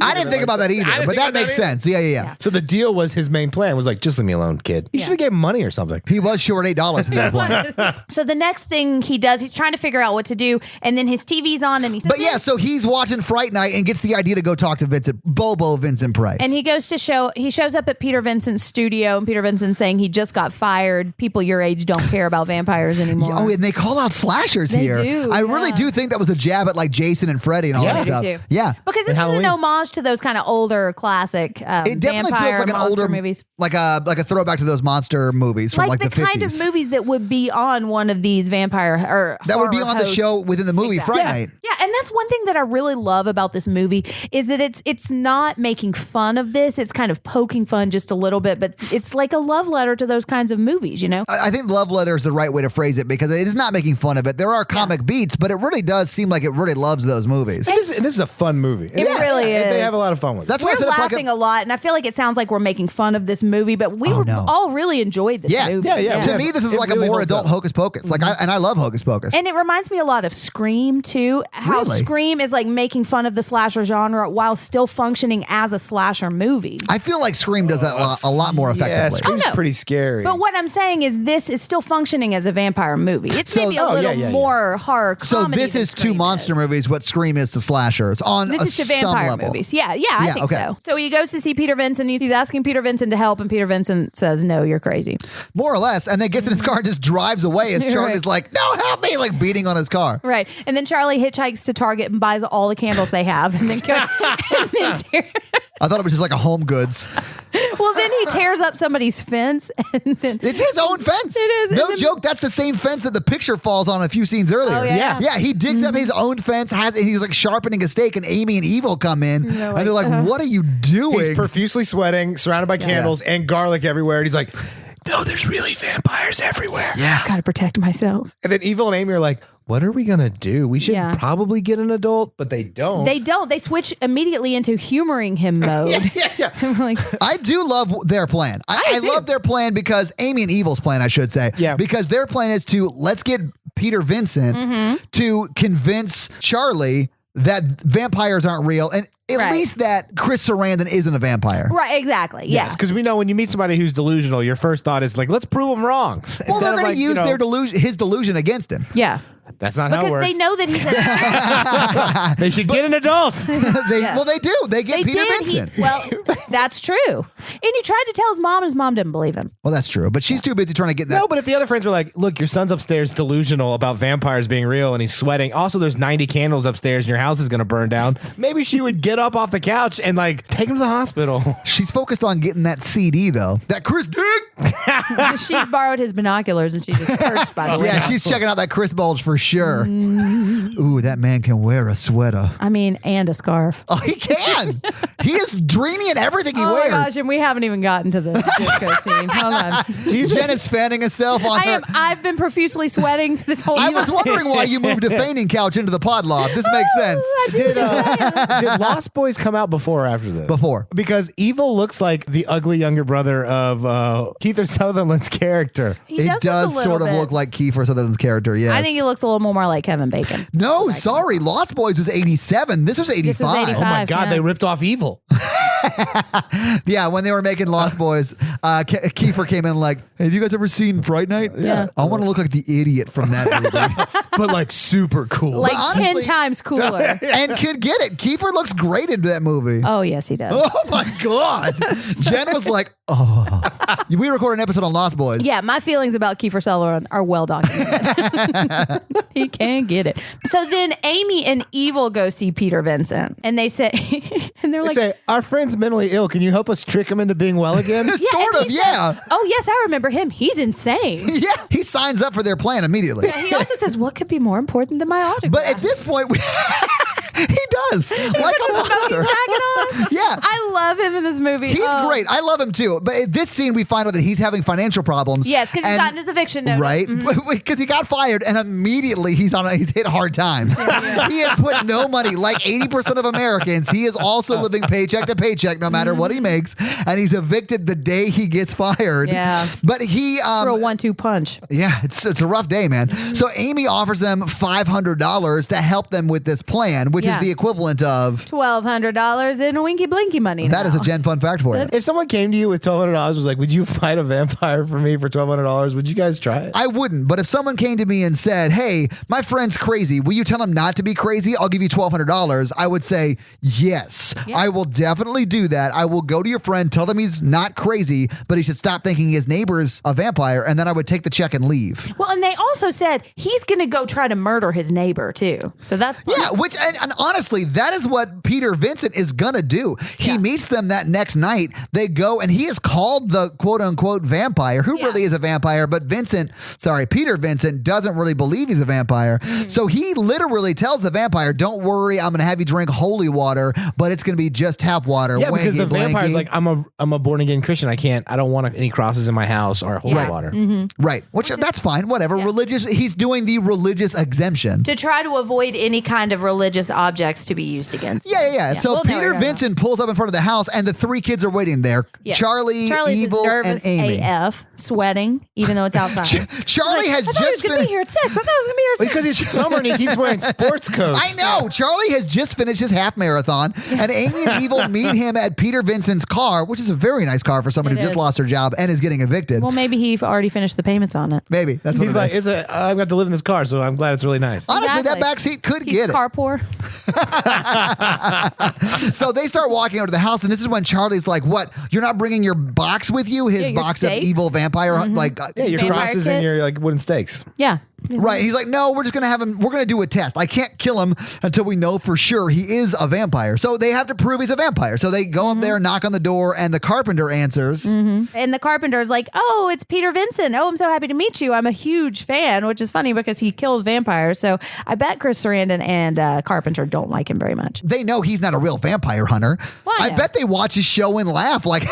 I didn't think about that either, but that makes sense. Yeah. So the deal was his main plan was like, just leave me alone, kid. You should have gave him money or something. He was short $8 at that point. So the next thing he does, he's trying to figure out what to do, and then his TV's on, and he says, But yeah, so he's watching Fright Night and gets the idea to go talk to Vincent Price. and he shows up at Peter Vincent's studio, and Peter Vincent's saying he just got fired. People your age don't care about vampires anymore. Oh, and they call out slashers here. do, I really do think that was a jab at like Jason and Freddy and all that I do stuff. too. Yeah. Because this is an homage to those kind of older classic It definitely vampire feels like an monster older movies. like a throwback to those monster movies from like the 50s. Kind of movies that would be on one of these vampire or that would be horror on the hosts. show within the movie Fright Night. Yeah, and that's one thing that I really love about this movie is that it's not making fun of this. It's kind of poking fun just a little bit, but it's like a love letter to those kinds of movies, you know? I think love letter is the right way to phrase it because it is not making fun of it. There are comic beats, but it really does seem like it really loves those movies. And this is a fun movie. It really is. They have a lot of fun with it. That's why I We're said it's like laughing a lot, and I feel like it sounds like we're making fun of this movie, but we all really enjoyed this movie. Yeah. To me, this is It like really a more holds adult up. Hocus Pocus. Like, I love Hocus Pocus. And it reminds me a lot of Scream, too. How Really? Scream is like making fun of the slasher genre while still functioning as a slasher movie. I feel like Scream does that a lot more Yeah, effectively. Scream's no. pretty scary. But what I'm saying is this is still functioning as a vampire movie. It's So- maybe a little more horror So comedy this than is to Scream monster is. movies what Scream is to slashers on This is to some vampire level. movies. Yeah, I think okay. so. So he goes to see Peter Vincent. He's asking Peter Vincent to help, and Peter Vincent says, no, you're crazy. More or less. And then gets in his car and just drives away as Charlie's Right. like, no, help me, like beating on his car. Right. And then Charlie hitchhikes to Target and buys all the candles they have. And then, I thought it was just like a Home Goods. well, then he tears up somebody's fence. And then It's his own fence. It is. No And then- joke. That's the same fence that the picture falls on a few scenes earlier. Oh, yeah. Yeah, he digs up his own fence, and he's like sharpening a stake, and Amy and Evil come in, and they're like, what are you doing? He's profusely sweating, surrounded by candles and garlic everywhere. And he's like, no, there's really vampires everywhere. yeah. gotta protect myself. And then Evil and Amy are like, what are we going to do? We should probably get an adult, but they don't. They don't. They switch immediately into humoring him mode. yeah. I'm like, I do love their plan. I do. love their plan because Amy and Evil's plan, I should say. Yeah. Because their plan is to let's get Peter Vincent to convince Charlie that vampires aren't real and at least that Chris Sarandon isn't a vampire. right, exactly. Yeah. Because we know when you meet somebody who's delusional, your first thought is like, let's prove them wrong. Well, Instead they're of going like, to use their delusion, his delusion against him. Yeah. That's not how it Because works. they know that he's a They should get an adult. Well, they do. They get Peter Vincent. Well, that's true. And he tried to tell his mom, and his mom didn't believe him. Well, that's true. But she's too busy trying to get that. No, but if the other friends were like, look, your son's upstairs delusional about vampires being real and he's sweating. Also, there's 90 candles upstairs and your house is going to burn down. Maybe she would get up off the couch and like take him to the hospital. She's focused on getting that CD, though. That Chris Dick. She borrowed his binoculars, and she just perched by the way. Yeah, she's checking out that Chris bulge for sure. Ooh, that man can wear a sweater. I mean, and a scarf. Oh, he can. He is dreamy in everything he Oh wears. my gosh, and we haven't even gotten to the disco scene. Hold on. Jen is fanning herself on her. I've been profusely sweating this whole I time. was wondering why you moved a fainting couch into the pod loft. This makes sense. Did Lost Boys come out before or after this? Before. Because Evil looks like the ugly younger brother of Kiefer Sutherland's character. It does sort of look like Kiefer Sutherland's character, yes. I think he looks a little more like Kevin Bacon. No, sorry. Lost Boys was 87. This was 85. This was 85. Oh my God, yeah. they ripped off Evil. Yeah, when they were making Lost Boys, Kiefer came in like, hey, have you guys ever seen Fright Night? Yeah. I want to look like the idiot from that movie. But like super cool. Like honestly- 10 times cooler. And could get it. Kiefer looks great in that movie. Oh, yes, he does. Oh my God. Jen was like, oh. We recorded an episode on Lost Boys. Yeah, my feelings about Kiefer Sutherland are well documented. He can get it. So then Amy and Evil go see Peter Vincent, and they say, and they're They like, say, our friend's mentally ill. Can you help us trick him into being well again? Sort and of, he yeah. says, oh, yes, I remember him. He's insane. Yeah, he signs up for their plan immediately. He also says, what could be more important than my autograph? But at this point, He does. Like a monster. Yeah. I love him in this movie. He's great. I love him too. But in this scene, we find out that he's having financial problems. Yes, because he's gotten his eviction notice. Right? Because he got fired and immediately he's hit hard times. He had put no money. Like 80% of Americans, he is also living paycheck to paycheck no matter what he makes. And he's evicted the day he gets fired. Yeah. But he... for a 1-2 punch. Yeah, it's a rough day, man. So Amy offers them $500 to help them with this plan, which is the equivalent of $1,200 in Winky Blinky money. That is a Gen Fun fact for you. If someone came to you with $1,200, was like, would you fight a vampire for me for $1,200? Would you guys try it? I wouldn't, but if someone came to me and said, hey, my friend's crazy, will you tell him not to be crazy? I'll give you $1,200. I would say, yes, I will definitely do that. I will go to your friend, tell them he's not crazy, but he should stop thinking his neighbor's a vampire, and then I would take the check and leave. Well, and they also said he's going to go try to murder his neighbor, too. So that's fun. Yeah, which, and honestly, that is what Peter Vincent is going to do. He meets them that next night. They go, and he is called the quote-unquote vampire, who really is a vampire, but Peter Vincent doesn't really believe he's a vampire. So he literally tells the vampire, don't worry, I'm going to have you drink holy water, but it's going to be just tap water. Yeah, because the vampire's blanky. like, I'm a born-again Christian. I don't want any crosses in my house or holy water. Right, which that's fine, whatever. Religious, he's doing the religious exemption. To try to avoid any kind of religious objects to be used against him. Yeah. So Peter Vincent pulls up in front of the house, and the three kids are waiting there. Yes. Charlie's Evil, nervous and Amy. AF, sweating, even though it's outside. Charlie has I thought he was going to be here at 6. I thought he was going to be here at 6. Because it's summer and he keeps wearing sports coats. I know. Charlie has just finished his half marathon, and Amy and Evil meet him at Peter Vincent's car, which is a very nice car for someone who just lost their job and is getting evicted. Well, maybe he already finished the payments on it. Maybe. That's what He's like, I've got to live in this car, so I'm glad it's really nice. Honestly, that back seat could get it. Car poor. So they start walking over to the house, and this is when Charlie's like, what? You're not bringing your box with you? His your box stakes? of evil vampire? Your Vampire crosses kit? and your like wooden stakes. Yeah. Right. He's like, no, we're just going to have him. We're going to do a test. I can't kill him until we know for sure he is a vampire. So they have to prove he's a vampire. So they go up there, knock on the door, and the carpenter answers. And the carpenter's like, oh, it's Peter Vincent. Oh, I'm so happy to meet you. I'm a huge fan, which is funny because he kills vampires. So I bet Chris Sarandon and Carpenter don't like him very much. They know he's not a real vampire hunter. Well, I bet they watch his show and laugh like,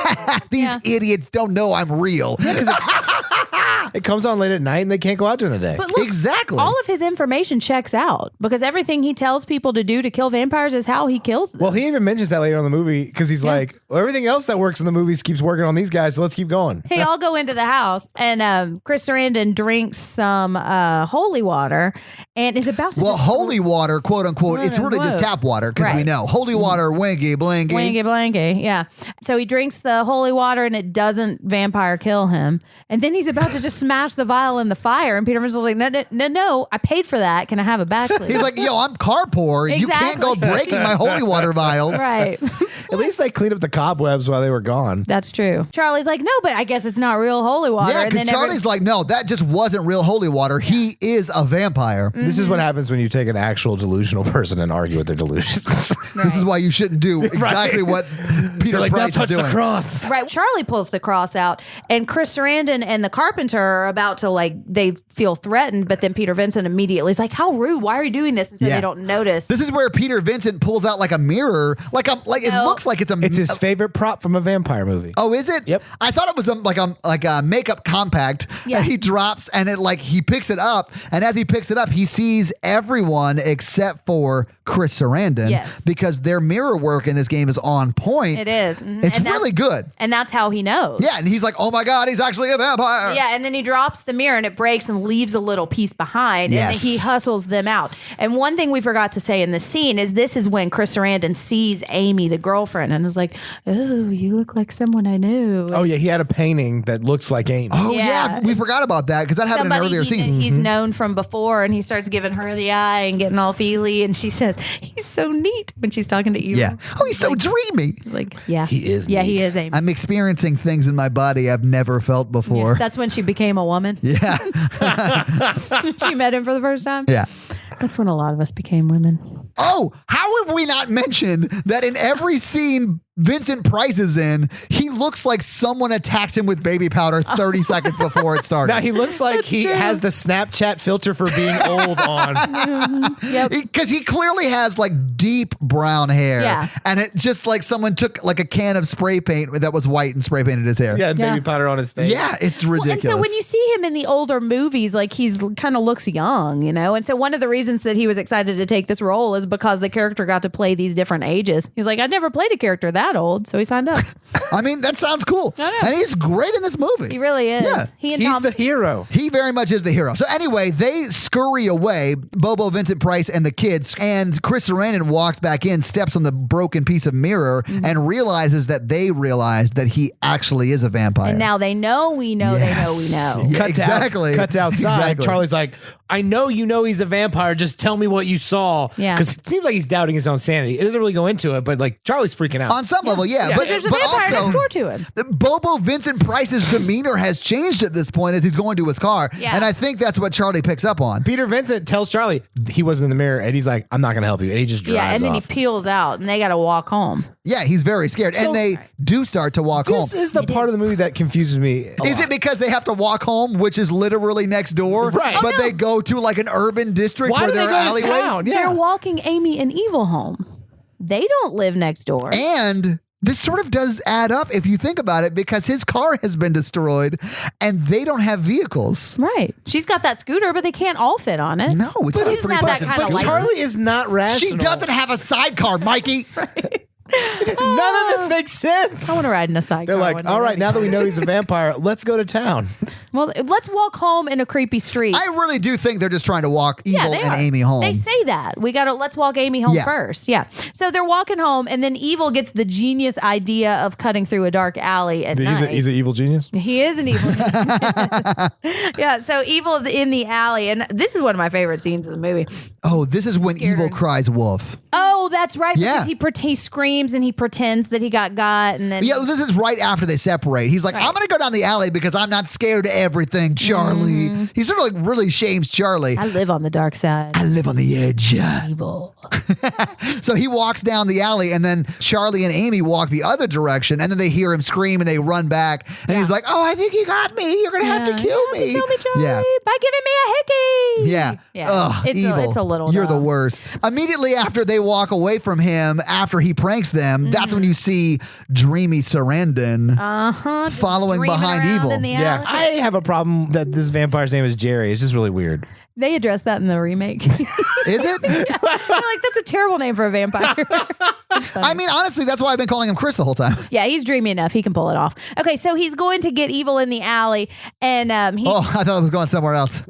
these idiots don't know I'm real. It comes on late at night and they can't go out during the day. But look, Exactly. all of his information checks out because everything he tells people to do to kill vampires is how he kills them. Well, he even mentions that later on in the movie because he's like, well, everything else that works in the movies keeps working on these guys, so let's keep going. They all go into the house, and Chris Sarandon drinks some holy water and is about to holy water, quote unquote, it's really just tap water because we know. Holy water, winky, blinky. Blanky, blanky, yeah. So he drinks the holy water and it doesn't vampire kill him. And then he's about to just smash the vial in the fire. And Peter Vincent's like, no, I paid for that. Can I have it back, please? He's like, yo, I'm car poor. You can't go breaking my holy water vials. Right. At least they cleaned up the cobwebs while they were gone. That's true. Charlie's like, no, but I guess it's not real holy water. Yeah, And because then Charlie's like, no, that just wasn't real holy water. He is a vampire. This is what happens when you take an actual delusional person and argue with their delusions. This is why you shouldn't do exactly what Peter like, Price now is touch doing. the cross. Right. Charlie pulls the cross out, and Chris Sarandon and the carpenter are about to, they feel threatened, but then Peter Vincent immediately is like, how rude. Why are you doing this? And so they don't notice. This is where Peter Vincent pulls out like a mirror. It looks like It's his favorite prop from a vampire movie. Oh, is it? Yep. I thought it was like a makeup compact. Yeah. And he drops and he picks it up. And as he picks it up, he sees everyone except for Chris Sarandon. Yes. Because their mirror work in this game is on point. It is. It's really good. And that's how he knows. Yeah. And he's like, oh my God, he's actually a vampire. Yeah, and then he drops the mirror and it breaks and leaves a little piece behind. Yes. And then he hustles them out. And one thing we forgot to say in the scene is this is when Chris Sarandon sees Amy, the girlfriend, and is like, oh, you look like someone I knew. Oh, yeah. He had a painting that looks like Amy. Oh, yeah. Yeah. We forgot about that because that happened in an earlier scene. He's known from before, and he starts giving her the eye and getting all feely, and she says, he's so neat when she's talking to you. Yeah. Oh, he's so dreamy. Like, yeah. He is Yeah, neat. he is Amy. I'm experiencing things in my body I've never felt before. Yeah, that's when she became a woman. Yeah. She met him for the first time. Yeah. That's when a lot of us became women. Oh, how have we not mentioned that in every scene Vincent Price is in, he looks like someone attacked him with baby powder 30 seconds before it started. Now he looks like he has the Snapchat filter for being old on. Yep. Because he clearly has like deep brown hair. Yeah. And it just like someone took like a can of spray paint that was white and spray painted his hair. Yeah, Yeah. baby powder on his face. Yeah, it's ridiculous. And so when you see him in the older movies, like he's kind of looks young, you know? And so one of the reasons that he was excited to take this role is because the character got to play these different ages. He was like, I'd never played a character that old, so he signed up. I mean, that sounds cool. I know. And he's great in this movie. He really is. Yeah. He and He's Tom. the hero. He very much is the hero. So anyway, they scurry away, Bobo, Vincent Price, and the kids, and Chris Sarandon walks back in, steps on the broken piece of mirror, and realizes that they realized that he actually is a vampire. and now they know, we know, they know, we know. Yeah, exactly. Cut to outside. Exactly. Charlie's like, I know you know he's a vampire. Just tell me what you saw. Yeah. Because it seems like he's doubting his own sanity. It doesn't really go into it, but like Charlie's freaking out. On some level, yeah. Because there's a vampire next door to him. Bobo Vincent Price's demeanor has changed at this point as he's going to his car. Yeah. And I think that's what Charlie picks up on. Peter Vincent tells Charlie he wasn't in the mirror, and he's like, I'm not going to help you. And he just drives Yeah, and then off. he peels out, and they got to walk home. Yeah, he's very scared. So- and they do start to walk home. This is the part of the movie that confuses me. Is it because they have to walk home, which is literally next door? Right. But they go to like an urban district Why where do they there go are to alleyways? town? Yeah. They're walking Amy and Evil home. They don't live next door. And this sort of does add up if you think about it, because his car has been destroyed and they don't have vehicles. Right. She's got that scooter, but they can't all fit on it. No, it's She not a doesn't have that three-person kind of scooter. license. Charlie is not rational. She doesn't have a sidecar, Mikey. None of this makes sense. I want to ride in a sidecar. They're like, one day. all right, now that we know he's a vampire, let's go to town. Well, let's walk home in a creepy street. I really do think they're just trying to walk Evil they and are. Amy home. They say that. Let's walk Amy home Yeah. first. Yeah. So they're walking home, and then Evil gets the genius idea of cutting through a dark alley at night. He's an evil genius. He is an evil. Yeah, so Evil is in the alley, and this is one of my favorite scenes of the movie. Oh, this is when Scared Evil her. cries wolf. Oh, that's right. Yeah. Because he screams and he pretends that he got, and then Yeah, this is right after they separate. He's like, Right. I'm going to go down the alley because I'm not scared of everything, Charlie. He sort of like really shames Charlie. I live on the dark side. I live on the edge. Evil. So he walks down the alley, and then Charlie and Amy walk the other direction, and then they hear him scream and they run back. And he's like, oh, I think you got me. You're going to have to kill me. Kill me, Charlie, Yeah. by giving me a hickey. Yeah. Yeah. Ugh, It's evil. it's a little You're the dumb. worst. Immediately after they walk away from him, after he pranks them, that's when you see Dreamy Sarandon Just following dreaming behind around Evil. in the Yeah, alley. I have a problem that this vampire's name is Jerry. It's just really weird. They addressed that in the remake. Is it? They're like, that's a terrible name for a vampire. I mean, honestly, that's why I've been calling him Chris the whole time. Yeah, he's dreamy enough. He can pull it off. Okay, so he's going to get Evil in the alley, and he. Oh, I thought it was going somewhere else.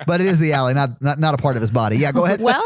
But it is the alley, not a part of his body. Yeah, go ahead. Well,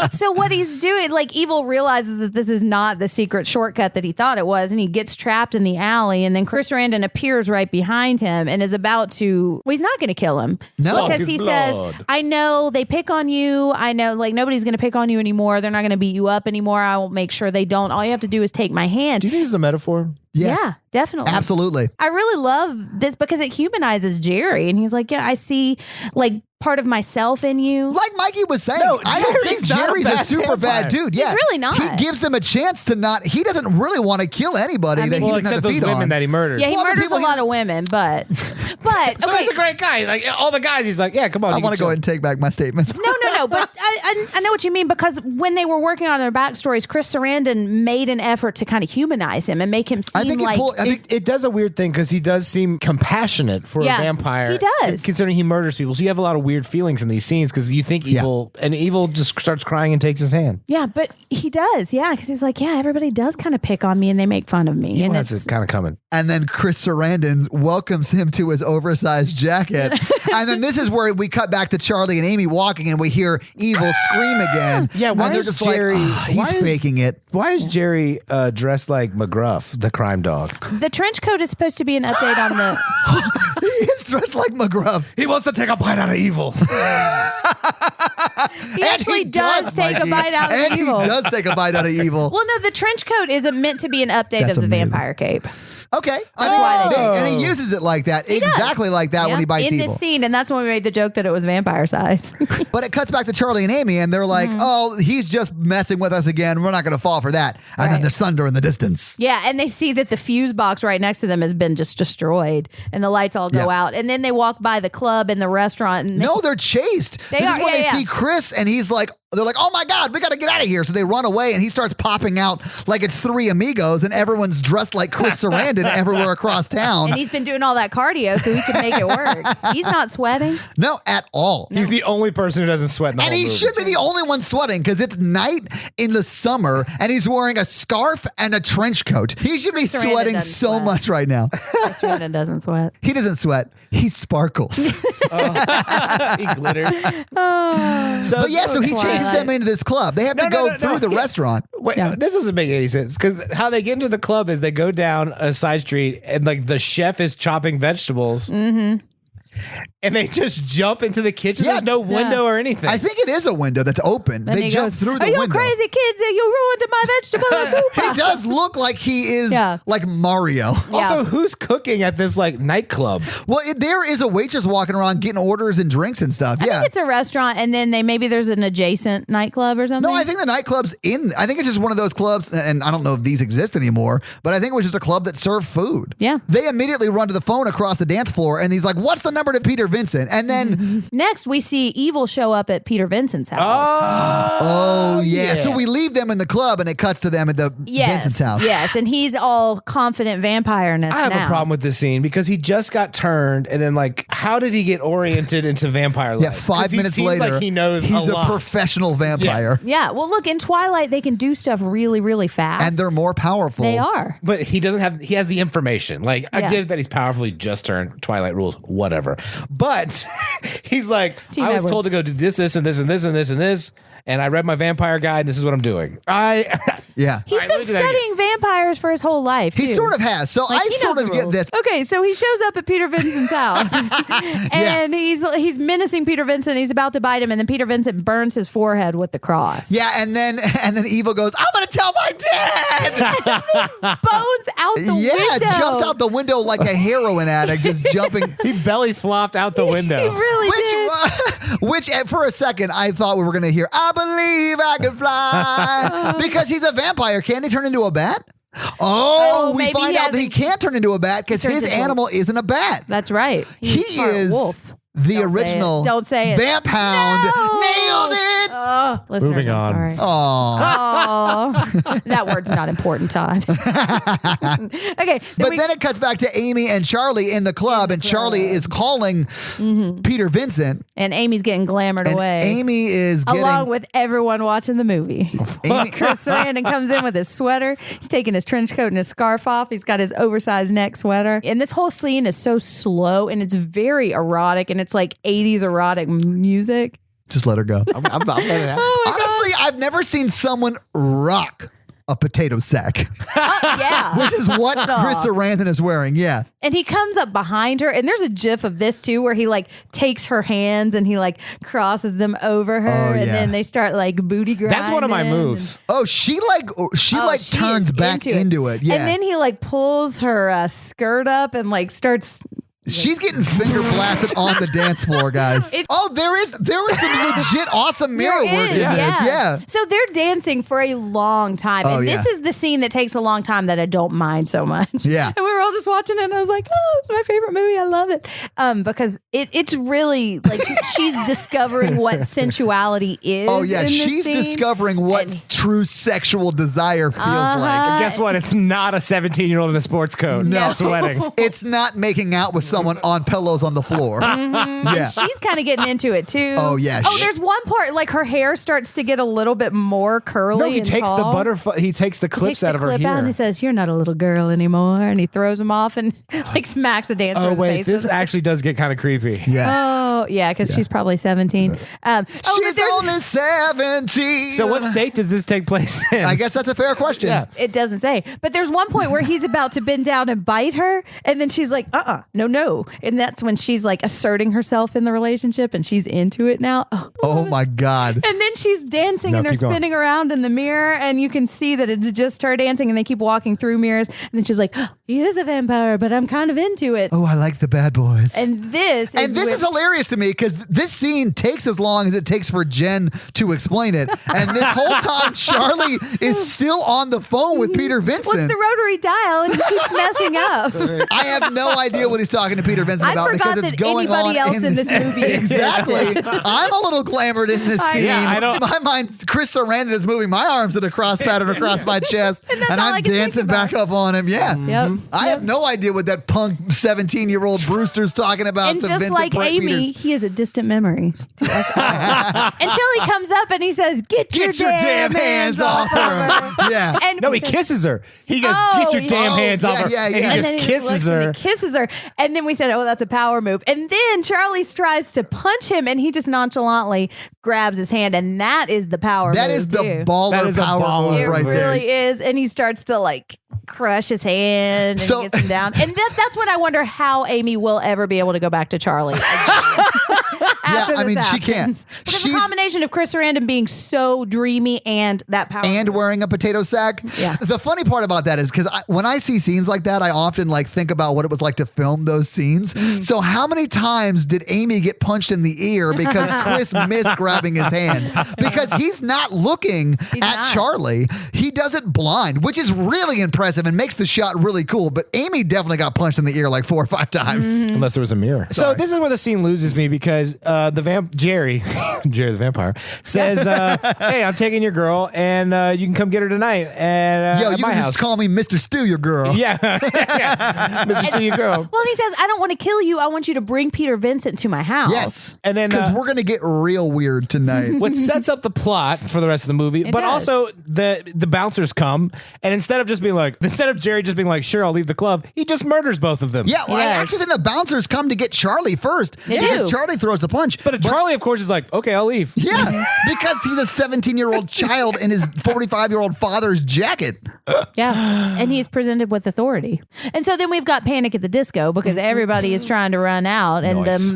so what he's doing, like Evil realizes that this is not the secret shortcut that he thought it was, and he gets trapped in the alley, and then Chris Sarandon appears right behind him and is about to, well, he's not going to kill him. No. Because he says, I know they pick on you. I know like nobody's going to pick on you anymore. They're not going to beat you up anymore. I will make sure they don't. All you have to do is take my hand. Do you think it's a metaphor? Yes. Yeah, definitely. Absolutely. I really love this because it humanizes Jerry. And he's like, yeah, I see like part of myself in you. Like Mikey was saying, No, I don't think Jerry's not a Jerry's a bad super bad vampire. dude. Yeah, really not. He gives them a chance to not. He doesn't really want to kill anybody I that mean- he Well, doesn't have except to those feed women on. that he murdered. Yeah, he Well, the murders a people lot of women, but So okay. he's a great guy. Like all the guys, he's like, yeah, come on. I you want to can go chill. ahead and take back my statement. No. But I know what you mean because when they were working on their backstories, Chris Sarandon made an effort to kind of humanize him and make him seem I think like. It does a weird thing because he does seem compassionate for Yeah, a vampire. he does. Considering he murders people. So you have a lot of weird feelings in these scenes because you think Evil, and Evil just starts crying and takes his hand. Yeah, but he does. Yeah, because he's like, yeah, everybody does kind of pick on me and they make fun of me. Evil And has it kind of coming. And then Chris Sarandon welcomes him to his oversized jacket. And then this is where we cut back to Charlie and Amy walking, and we hear Evil scream again. Yeah, why and they're is just Jerry- like, "Oh, he's why is- faking it. Why is Jerry dressed like McGruff, the crime dog? the trench coat is supposed to be an update on the. He's dressed like McGruff. He wants to take a bite out of Evil. He actually does take Mikey. a bite out of and Evil. he does take a bite out of Evil. Well, no, the trench coat isn't meant to be an update That's of the amazing. vampire cape. Okay. why they And he uses it like that. Exactly like that when he bites in evil. this scene, and that's when we made the joke that it was vampire size. But it cuts back to Charlie and Amy, and they're like, oh, he's just messing with us again. We're not going to fall for that. And then Right. there's thunder in the distance. Yeah, and they see that the fuse box right next to them has been just destroyed, and the lights all go out. And then they walk by the club and the restaurant. And No, they're chased. This is when they see Chris, and he's like, they're like, oh my God, we got to get out of here. So they run away, and he starts popping out like it's Three Amigos, and everyone's dressed like Chris Sarandon everywhere across town. And he's been doing all that cardio so he can make it work. He's not sweating. No, at all. He's the only person who doesn't sweat in the And whole he movie. should be the only one sweating because it's night in the summer and he's wearing a scarf and a trench coat. He should be Sarandon sweating doesn't so sweat. much right now. Chris Sarandon doesn't sweat. He doesn't sweat. He sparkles. He glittered. But yeah, so he chases them into this club. They have to go through the restaurant. Wait, this doesn't make any sense because how they get into the club is they go down a side street and like the chef is chopping vegetables. Mm-hmm. And they just jump into the kitchen. Yeah. There's no window or anything. I think it is a window that's open. Then They he jump goes, through the Are you window. crazy kids? You ruined my vegetable soup. He does look like he is like Mario. Also, who's cooking at this like nightclub? Well, there is a waitress walking around getting orders and drinks and stuff. I think it's a restaurant, and then maybe there's an adjacent nightclub or something. No, I think the nightclub's I think it's just one of those clubs, and I don't know if these exist anymore, but I think it was just a club that served food. Yeah. They immediately run to the phone across the dance floor, and he's like, what's the number to Peter Vincent? And then, Next, we see Evil show up at Peter Vincent's house. oh, yeah. So we leave them in the club, and it cuts to them at the Vincent's house. Yes, and he's all confident vampire-ness I have now. a problem with this scene because he just got turned, and then like, how did he get oriented into vampire life? Yeah, 5 minutes he seems later, like he knows he's a a lot. professional vampire. Yeah, well, look, in Twilight, they can do stuff really, really fast. And they're more powerful. They are. But he doesn't have. He has the information. Like I Yeah. get that he's powerfully just turned. Twilight rules, whatever. But he's like, Team I was Edward. told to go do this, this, and this, and this, and this, and this. And I read my vampire guide. And this is what I'm doing. Yeah. He's All right, let been me do that again. studying vampires for his whole life, He too. sort of has. So Like, I he sort knows of the get rules. this. Okay, so he shows up at Peter Vincent's house, and he's menacing Peter Vincent. He's about to bite him, and then Peter Vincent burns his forehead with the cross. Yeah, and then Evil goes, I'm going to tell my dad. Bones out the window. Jumps out the window like a heroin addict, just jumping. He belly flopped out the He window. really did. Which for a second I thought we were going to hear, I believe I can fly. Because he's a vampire. Can he turn into a bat? Oh, we maybe find he out that he hasn't- can't turn into a bat because turns his into a- animal isn't a bat. That's right. He He's part is wolf. the Don't say it. original Don't say it. Vamp Hound. No. Nailed it. Listeners, Moving I'm on. sorry. Aw. That word's not important, Todd. Okay. But then it cuts back to Amy and Charlie in the club, and Charlie is calling Peter Vincent. and Amy's getting glamoured And away. Amy is getting along with everyone watching the movie. Amy, Chris Sarandon comes in with his sweater. He's taking his trench coat and his scarf off. He's got his oversized neck sweater. And this whole scene is so slow and it's very erotic and it's like 80s erotic music. just let her go. I'm letting it happen. Honestly, I've never seen someone rock a potato sack, Yeah. which is what Chris Sarandon is wearing. Yeah. And he comes up behind her, and there's a gif of this too, where he like takes her hands and he like crosses them over her, Oh, and yeah. then they start like booty grinding. That's one of my moves. Oh, she She turns is back into it. Yeah. And then he like pulls her skirt up and like starts. She's getting finger blasted on the dance floor, guys. There is some legit awesome mirror There work in is, this. Yeah. So they're dancing for a long time. Oh, And yeah. this is the scene that takes a long time that I don't mind so much. Yeah. And we were all just watching it and I was like, oh, it's my favorite movie. I love it. Because it's really like she's discovering what sensuality is. Oh, yeah. in this She's scene. discovering what true sexual desire feels like. Guess what? It's not a 17-year-old in a sports coat sweating. It's not making out with someone on pillows on the floor. Yeah. She's kind of getting into it too. Oh, yeah. Oh, there's one part like her hair starts to get a little bit more curly. No, he and takes the tall. butterfly. He takes the He clips takes out the of her clip out and hair. he says, "You're not a little girl anymore," and he throws him off and like smacks a dancer Oh in the wait, face. this actually does get kind of creepy. Yeah. Oh, Oh, yeah, because she's probably 17. She's only 17. So what state does this take place in? I guess that's a fair question. Yeah. It doesn't say. But there's one point where he's about to bend down and bite her. And then she's like, no. And that's when she's like asserting herself in the relationship and she's into it now. Oh my God. And then she's dancing and they're keep going. spinning around in the mirror and you can see that it's just her dancing and they keep walking through mirrors. And then she's like, he is a vampire, but I'm kind of into it. Oh, I like the bad boys. And this is hilarious to me because this scene takes as long as it takes for Jen to explain it. And this whole time, Charlie is still on the phone with Peter Vincent. What's the rotary dial? And he keeps messing up. I have no idea what he's talking to Peter Vincent about because it's going on anybody else in this movie Exactly. I'm a little glamoured in this scene. My mind, Chris Sarandon is moving my arms in a cross pattern across my chest, and I'm dancing back up on him. Yeah. Yep. I have no idea what that punk 17-year-old Brewster's talking about. And to just Vincent like Amy, Peters. he is a distant memory to us all. Until he comes up and he says, Get your damn hands off her. Yeah. And No, we he said, kisses her. He goes, get your damn hands off her. yeah, And yeah. he and just then he kisses looks and her. he kisses her. And then we said, oh, that's a power move. And then Charlie tries to punch him and he just nonchalantly grabs his hand. And that is the power That move. is the too. baller That is a power baller move It right really there. is. And he starts to like crush his hand and So- he gets him down. And that's when I wonder how Amy will ever be able to go back to Charlie. After I this mean, she can't. happens. Because the She's- combination of Chris Sarandon being so dreamy and that power And move. wearing a potato sack. Yeah. The funny part about that is because when I see scenes like that, I often like think about what it was like to film those scenes. Mm-hmm. So how many times did Amy get punched in the ear because Chris missed grabbing his hand? Because he's not looking at not. Charlie. He does it blind, which is really impressive and makes the shot really cool. But Amy definitely got punched in the ear like 4 or 5 times. Mm-hmm. Unless there was a mirror. So this is where the scene loses me because Jerry the vampire says, "Hey, I'm taking your girl, and you can come get her tonight and Yo, at you my can house." just call me Mr. Stew, your girl. yeah, Mr. Steal your girl. Well, and he says, I don't want to kill you. I want you to bring Peter Vincent to my house. Yes. And then Because we're going to get real weird tonight. what sets up the plot for the rest of the movie, but does. also the bouncers come, and instead of Jerry just being like, "Sure, I'll leave the club," he just murders both of them. Yeah, well, I Yes. actually think the bouncers come to get Charlie first They because do. Charlie throws the punch. But Charlie, of course, is like, "Okay, I'll leave." Yeah, because he's a 17-year-old child in his 45-year-old father's jacket. Yeah. And he's presented with authority. And so then we've got Panic at the Disco because everybody is trying to run out and Nice.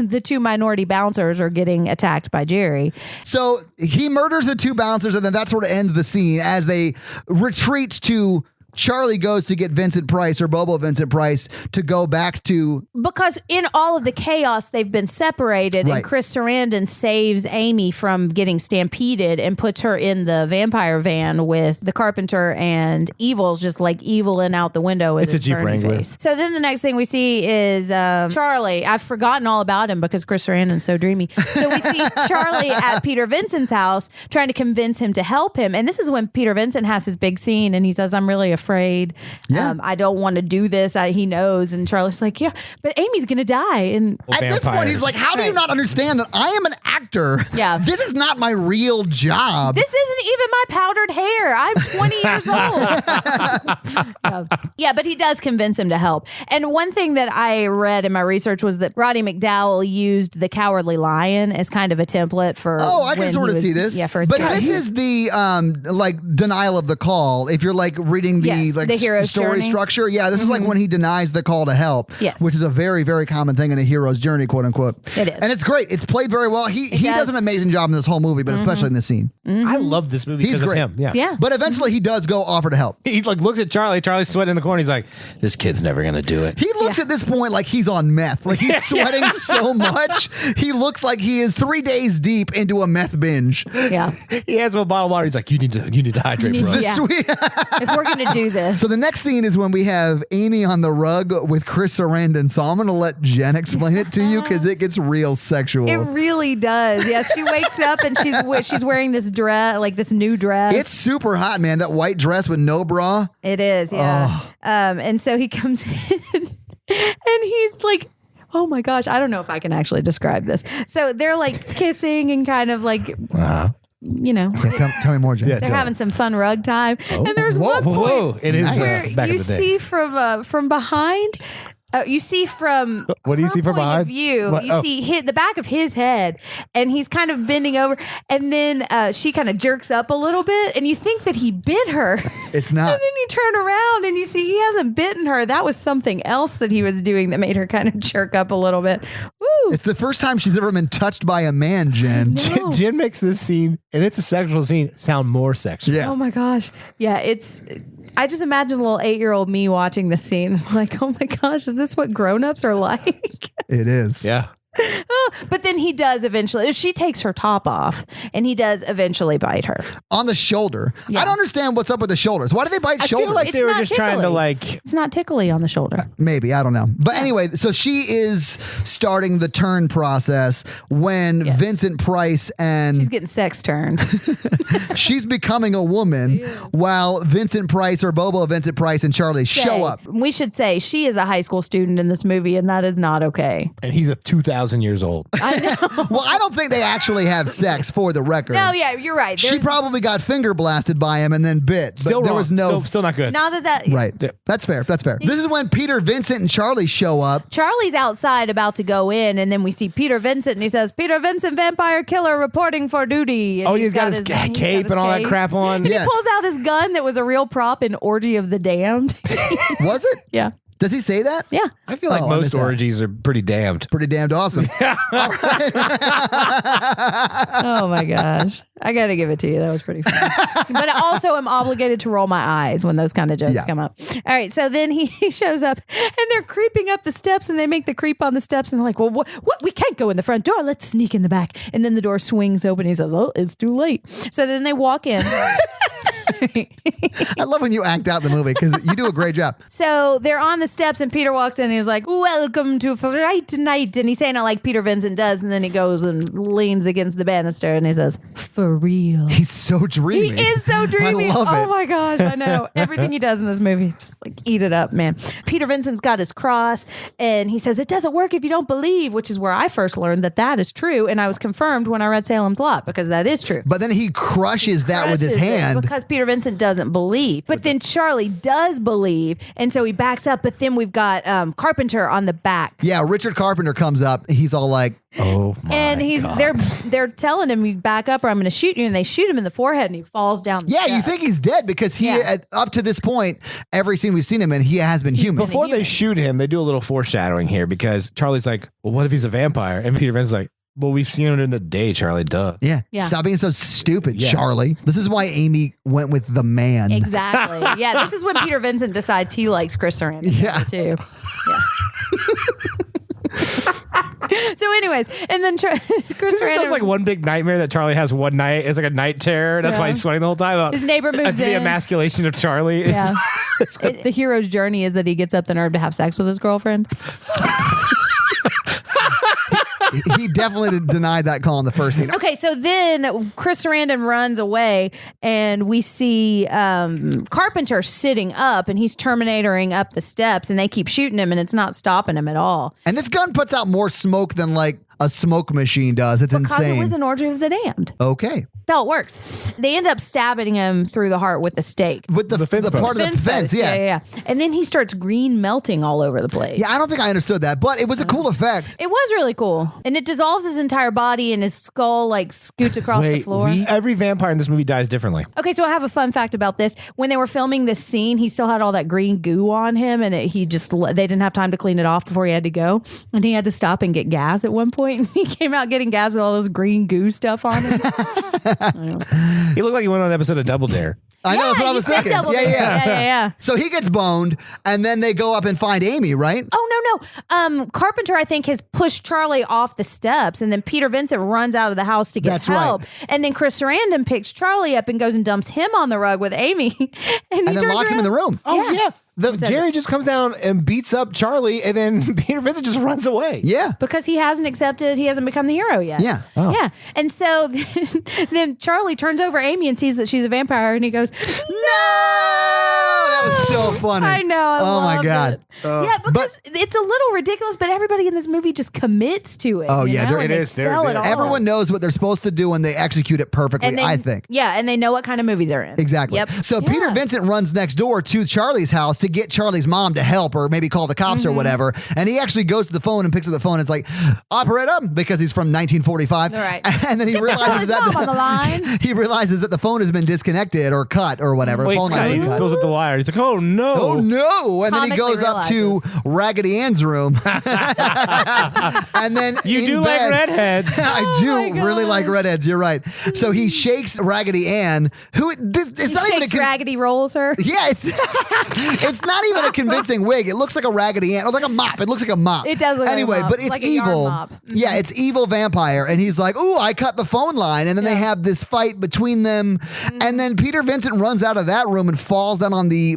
the two minority bouncers are getting attacked by Jerry. So he murders the 2 bouncers, and then that sort of ends the scene as they retreat to Charlie goes to get Vincent Price or Bobo Vincent Price to go back to. Because in all of the chaos, they've been separated, Right. and Chris Sarandon saves Amy from getting stampeded and puts her in the vampire van with the carpenter and Evil's just like eviling out the window. With It's a his Jeep burning Wrangler. face. So then the next thing we see is Charlie. I've forgotten all about him because Chris Sarandon's so dreamy. So we see Charlie at Peter Vincent's house trying to convince him to help him. And this is when Peter Vincent has his big scene and he says, I'm really afraid. Yeah. I don't want to do this. He knows. And Charlie's like, yeah, but Amy's going to die. And At this point, he's like, how do you not understand that I am an actor? Yeah. This is not my real job. this isn't even my powdered hair. I'm 20 years old. Yeah, but he does convince him to help. And one thing that I read in my research was that Roddy McDowall used the Cowardly Lion as kind of a template for. Oh, I can when sort he of see was- this. Yeah, for his but character. this is the like denial of the call. If you're like reading the Yes, like the hero's story journey. structure, yeah, this is like when he denies the call to help. Yes. which is a very very common thing in a hero's journey, quote unquote. It is. and it's great. It's played very well. He does an amazing job in this whole movie, but especially in this scene. I love this movie He's because of great. him. Yeah. Yeah. But eventually he does go offer to help. He like looks at Charlie. Charlie's sweating in the corner. He's like, "This kid's never gonna do it." He looks at this point like he's on meth. Like he's sweating so much. He looks like he is 3 days deep into a meth binge. Yeah. He hands him a bottle of water. He's like, "You need to hydrate, bro." The Yeah. sweet- If we're going to do this. So the next scene is when we have Amy on the rug with Chris Sarandon. So I'm going to let Jen explain it to you because it gets real sexual. It really does. Yeah, she wakes up and she's wearing this dress, like this new dress. It's super hot, man. That white dress with no bra. It is, yeah. And so he comes in and he's like, oh my gosh, I don't know if I can actually describe this. So they're like kissing and kind of like, you know, Yeah, tell me more, Jen. Yeah, they're having some fun rug time. And there's one point Whoa! It is where back you in the day. see from behind You see from What do you her see from point of behind? view, What? you Oh. see the back of his head, and he's kind of bending over, and then she kind of jerks up a little bit, and you think that he bit her. It's not. And then you turn around and you see he hasn't bitten her. That was something else that he was doing that made her kind of jerk up a little bit. Woo! It's the first time she's ever been touched by a man, Jen. No. Jen makes this scene, and it's a sexual scene, sound more sexual. Yeah. Oh my gosh. Yeah, I just imagine a little 8-year-old me watching this scene. Like, oh my gosh, is this what grown-ups are like? It is. Yeah. But then he does eventually. She takes her top off, and he does eventually bite her. On the shoulder. Yeah. I don't understand what's up with the shoulders. Why do they bite I shoulders? feel like It's they were not just trying to tickly. like. It's not tickly on the shoulder. Maybe, I don't know. But anyway, so she is starting the turn process when Yes. Vincent Price and She's getting sex turned. she's becoming a woman while Vincent Price or Bobo Vincent Price and Charlie show up. We should say she is a high school student in this movie, and that is not okay. And he's 2,000 years old. I know. Well, I don't think they actually have sex for the record. No, yeah, you're right. She There's- probably got finger blasted by him and then bit. But Still there wrong. was no. Still not good. Not that. Right. Yeah. That's fair. That's fair. This is when Peter, Vincent, and Charlie show up. Charlie's outside about to go in, and then we see Peter Vincent, and he says, "Peter Vincent, vampire killer, reporting for duty." And Oh, he's got his cape and all that crap on. And Yes. he pulls out his gun that was a real prop in Orgy of the Damned. Was it? Yeah. Does he say that? Yeah. I feel like Oh, I missed most that. orgies are pretty damned. Pretty damned awesome. Oh my gosh. I got to give it to you. That was pretty funny. But I also am obligated to roll my eyes when those kind of jokes Yeah. come up. All right. So then he shows up and they're creeping up the steps and they make the creep on the steps and they're like, well, what? We can't go in the front door. Let's sneak in the back. And then the door swings open. He says, oh, it's too late. So then they walk in. I love when you act out the movie because you do a great job. So they're on the steps and Peter walks in and he's like, welcome to Fright Night. And he's saying it like Peter Vincent does. And then he goes and leans against the banister and he says, for real. He's so dreamy. He is so dreamy. I love Oh it. my gosh, I know. Everything he does in this movie, just like eat it up, man. Peter Vincent's got his cross and he says, it doesn't work if you don't believe, which is where I first learned that is true. And I was confirmed when I read Salem's Lot because that is true. But then he crushes that with his Crushes it hand. because Peter Vincent doesn't believe. But then Charlie does believe. And so he backs up. But then we've got Carpenter on the back. Yeah, Richard Carpenter comes up. He's all like, Oh my And God. they're telling him, you back up or I'm going to shoot you. And they shoot him in the forehead and he falls down the yeah, you steps. think he's dead because he, Yeah. up to this point, every scene we've seen him in, he has been human. Before they human. shoot him, they do a little foreshadowing here because Charlie's like, well, what if he's a vampire? And Peter Vincent's like, well, we've seen him in the day, Charlie, duh. Yeah. Yeah. Stop being so stupid, Yeah. Charlie. This is why Amy went with the man. Exactly. Yeah, this is when Peter Vincent decides he likes Chris Sarandon Yeah. too. Yeah. So, anyways, and then Chris This is Sarandon, just like one big nightmare that Charlie has one night. It's like a night terror. That's why Yeah. he's sweating the whole time. His neighbor moves the in. emasculation of Charlie. is- Yeah. The hero's journey is that he gets up the nerve to have sex with his girlfriend. He definitely denied that call in the first scene. Okay, so then Chris Sarandon runs away, and we see Carpenter sitting up, and he's Terminatoring up the steps, and they keep shooting him, and it's not stopping him at all. And this gun puts out more smoke than like a smoke machine does. It's Because insane. it was an orgy of the damned. Okay. That's how it works. They end up stabbing him through the heart with a stake. With the fence part of the fence, post. yeah. And then he starts green melting all over the place. Yeah, I don't think I understood that, but it was a cool effect. It was really cool. And it dissolves his entire body and his skull like scoots across the floor. Every vampire in this movie dies differently. Okay, so I have a fun fact about this. When they were filming this scene, he still had all that green goo on him, and they didn't have time to clean it off before he had to go, and he had to stop and get gas at one point. And he came out getting gas with all this green goo stuff on him. He looked like he went on an episode of Double Dare. I know, that's what I you was said thinking. Double Yeah, Dare. yeah. yeah. So he gets boned, and then they go up and find Amy, right? Oh no. Carpenter, I think, has pushed Charlie off the steps, and then Peter Vincent runs out of the house to get That's help. right. And then Chris Sarandon picks Charlie up and goes and dumps him on the rug with Amy, and And then locks him in the room. Oh, yeah. said Jerry just comes down and beats up Charlie, and then Peter Vincent just runs away. Yeah. because he hasn't become the hero yet. Yeah. Oh. Yeah. And so then Charlie turns over Amy and sees that she's a vampire, and he goes, No! That was so so funny. I know. I oh my loved God. it. Yeah, because it's a little ridiculous, but everybody in this movie just commits to it. Oh, you yeah, know? there- And it they is. There- sell there- it all. Everyone knows what they're supposed to do and they execute it perfectly, And they, I think. Yeah, and they know what kind of movie they're in. Exactly. Yep. So Peter Yeah. Vincent runs next door to Charlie's house to get Charlie's mom to help or maybe call the cops or whatever. And he actually goes to the phone and picks up the phone. And it's like, operator, because he's from 1945. All right. And then he realizes Charlie's that mom on the line. he realizes that the phone has been disconnected or cut or whatever. Wait, phone Scott, he line cut. pulls up the wire. He's like, oh no. Oh no! And then he Comically goes up to Raggedy Ann's room, and then You in do bed- like redheads. I do my really God. like redheads. You're right. So he shakes Raggedy Ann, who it's He not even a shakes Raggedy rolls her. yeah, it's not even a convincing wig. It looks like a Raggedy Ann, or like a mop. It looks like a mop. It does look like a anyway, mop, but it's like a yarn evil. mop. Yeah, it's evil vampire, and he's like, "Ooh, I cut the phone line," and then they have this fight between them, and then Peter Vincent runs out of that room and falls down on the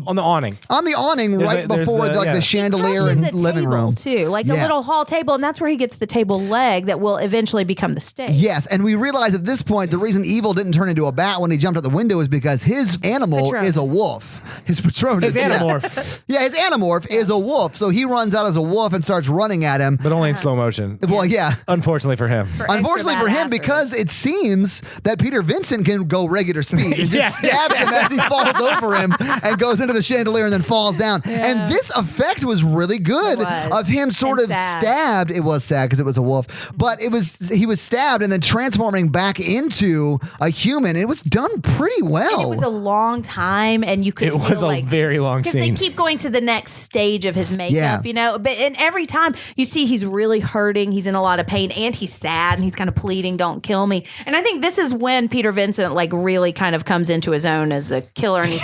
On the awning. right there's before the- the chandelier Crushes and a living table, room too, like a Yeah. little hall table, and that's where he gets the table leg that will eventually become the stage. Yes, and we realize at this point the reason Evil didn't turn into a bat when he jumped out the window is because his animal Patronus. is a wolf. His Patronus. His animorph. Yeah, his animorph is a wolf. So he runs out as a wolf and starts running at him. But only in slow motion. Well, yeah. Unfortunately for him. Unfortunately for him, badassery. because it seems that Peter Vincent can go regular speed. He Yeah. just stabs him as he falls over him and goes into the chandelier and then falls down. And this effect was really good It was. of him sort And of sad. stabbed. It was sad because it was a wolf, but he was stabbed and then transforming back into a human. It was done pretty well. And it was a long time, and you could It feel was a like, very long because scene. they keep going to the next stage of his makeup, Yeah. you know. But and every time you see he's really hurting, he's in a lot of pain, and he's sad, and he's kind of pleading, "Don't kill me." And I think this is when Peter Vincent like really kind of comes into his own as a killer, and he's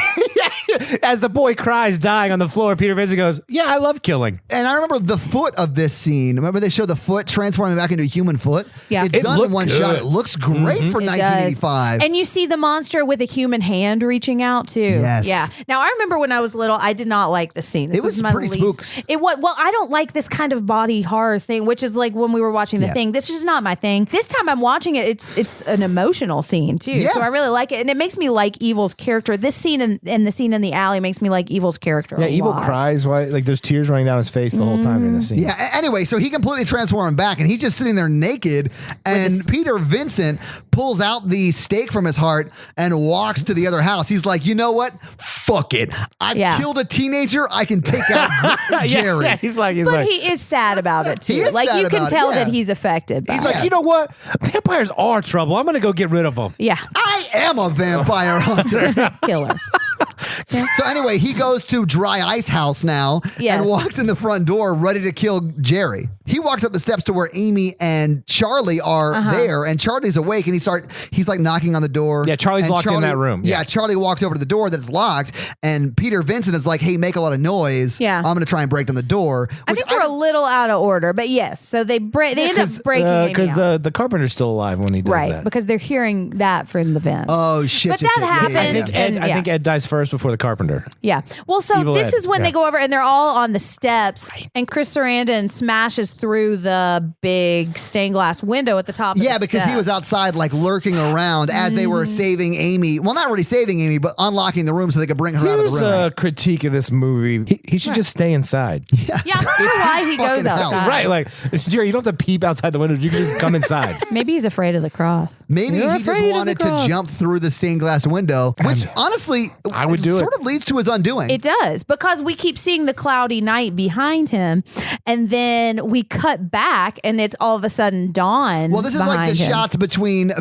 As the boy cries dying on the floor, Peter Vincent goes, yeah, I love killing. And I remember the foot of this scene. Remember they show the foot transforming back into a human foot? Yeah. It's It done in looked one good. shot. It looks great for It 1985. does. And you see the monster with a human hand reaching out too. Yes. Yeah. Now I remember when I was little, I did not like this scene. This It was my pretty least. spooks. It was well, I don't like this kind of body horror thing, which is like when we were watching the Yeah. thing. This is not my thing. This time I'm watching it. It's an emotional scene too. Yeah. So I really like it, and it makes me like Evil's character. This scene and the scene in the alley makes me like Evil's character. Yeah, a Evil lot. cries. Why? Like there's tears running down his face the whole time during the scene. Yeah. Anyway, so he completely transformed back, and he's just sitting there naked. And Peter Vincent pulls out the stake from his heart and walks to the other house. He's like, you know what? Fuck it. I Yeah. killed a teenager. I can take out Jerry. Yeah, he's like, But he is sad about it too. He is Like sad you can about it, tell yeah. that he's affected by He's it. like, you know what? Vampires are trouble. I'm gonna go get rid of them. Yeah. I am a vampire hunter. Killer. So anyway, he goes to Dry Ice House now Yes. and walks in the front door ready to kill Jerry. He walks up the steps to where Amy and Charlie are there, and Charlie's awake, and he's like knocking on the door. Yeah, Charlie's and locked in that room. Yeah. Yeah. Charlie walks over to the door that's locked, and Peter Vincent is like, hey, make a lot of noise. Yeah. I'm going to try and break down the door. I which think we're a little out of order, but yes. So they end up breaking Amy because out. the carpenter's still alive when he does Right, that. because they're hearing that from the vent. Oh, shit. But shit, that shit. happens. I think Ed, And, I think Ed dies first before the carpenter. Yeah. Well, so Evil this Ed, is when they yeah. go over and they're all on the steps, and Chris Sarandon smashes through the big stained glass window at the top of Yeah, the because he steps. was outside like lurking around as they were saving Amy. Well, not really saving Amy, but unlocking the room so they could bring her out of the Here's room. a critique of this movie. He should just stay inside. Yeah, I'm not sure why he fucking goes house. outside. Right, like Jerry, you don't have to peep outside the window. You can just come inside. Maybe he's afraid of the cross. Maybe You're he just afraid of the wanted to cross. jump through the stained glass window, which honestly, I would do it. sort of leads to his undoing. It does, because we keep seeing the cloudy night behind him, and then we cut back, and it's all of a sudden dawn. well, this is like behind the him. shots between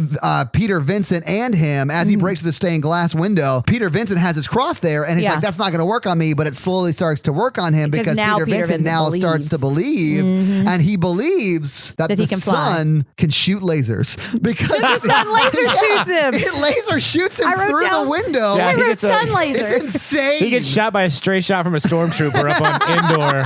Peter Vincent and him as he breaks through the stained glass window. Peter Vincent has his cross there, and he's Yeah. like, that's not going to work on me, but it slowly starts to work on him Because because now Peter Peter Vincent Vincent now believes. starts to believe, and he believes that That the he can fly. sun can shoot lasers. Because The sun laser shoots him. It laser shoots him I wrote through down- the window. Yeah, I he wrote gets a- sun laser. It's insane. He gets shot by a stray shot from a stormtrooper up on indoor.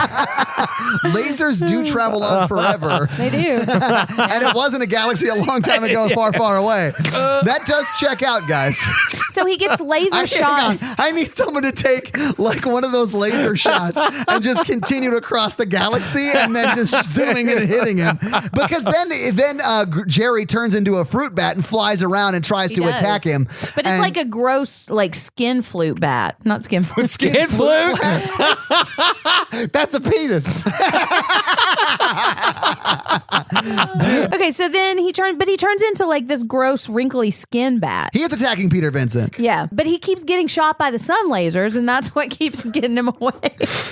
Lasers do travel travel on forever. They do. And it wasn't a galaxy a long time ago, far, far away. That does check out, guys. So he gets laser shot. Hang on. I need someone to take like one of those laser shots and just continue to cross the galaxy and then just zooming in and hitting him. Because then Jerry turns into a fruit bat and flies around and tries to attack him. But it's like a gross, like skin flute bat. Not skin flute. Skin flute? That's a penis. Okay, so then he turns into like this gross, wrinkly skin bat. He is attacking Peter Vincent. Yeah, but he keeps getting shot by the sun lasers, and that's what keeps getting him away.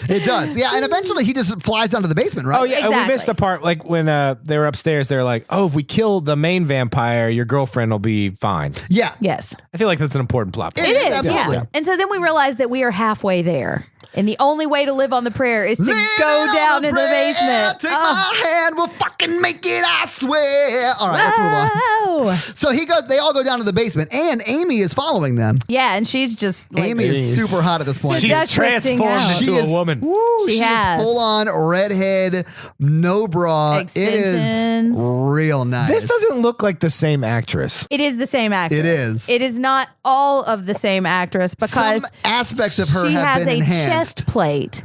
It does. Yeah, and eventually he just flies down to the basement, right? Oh, yeah. Exactly. And we missed the part like when they were upstairs. They were like, oh, if we kill the main vampire, your girlfriend will be fine. Yeah. Yes. I feel like that's an important plot point. It is, absolutely. yeah. And so then we realize that we are halfway there. And the only way to live on the prayer is to go down into the basement. Take my hand, we'll fucking make it, I swear. All right, let's move on. Whoa. So they all go down to the basement, and Amy is following them. Yeah, and she's just like, Amy is super hot at this point. She's Seductressing transformed out. into a woman. Woo, She she has. is full on redhead, no bra. It Extensions. is real nice. This doesn't look like the same actress. It is the same actress. It is. It is not all of the same actress because some aspects of her she have has been a enhanced. chest plate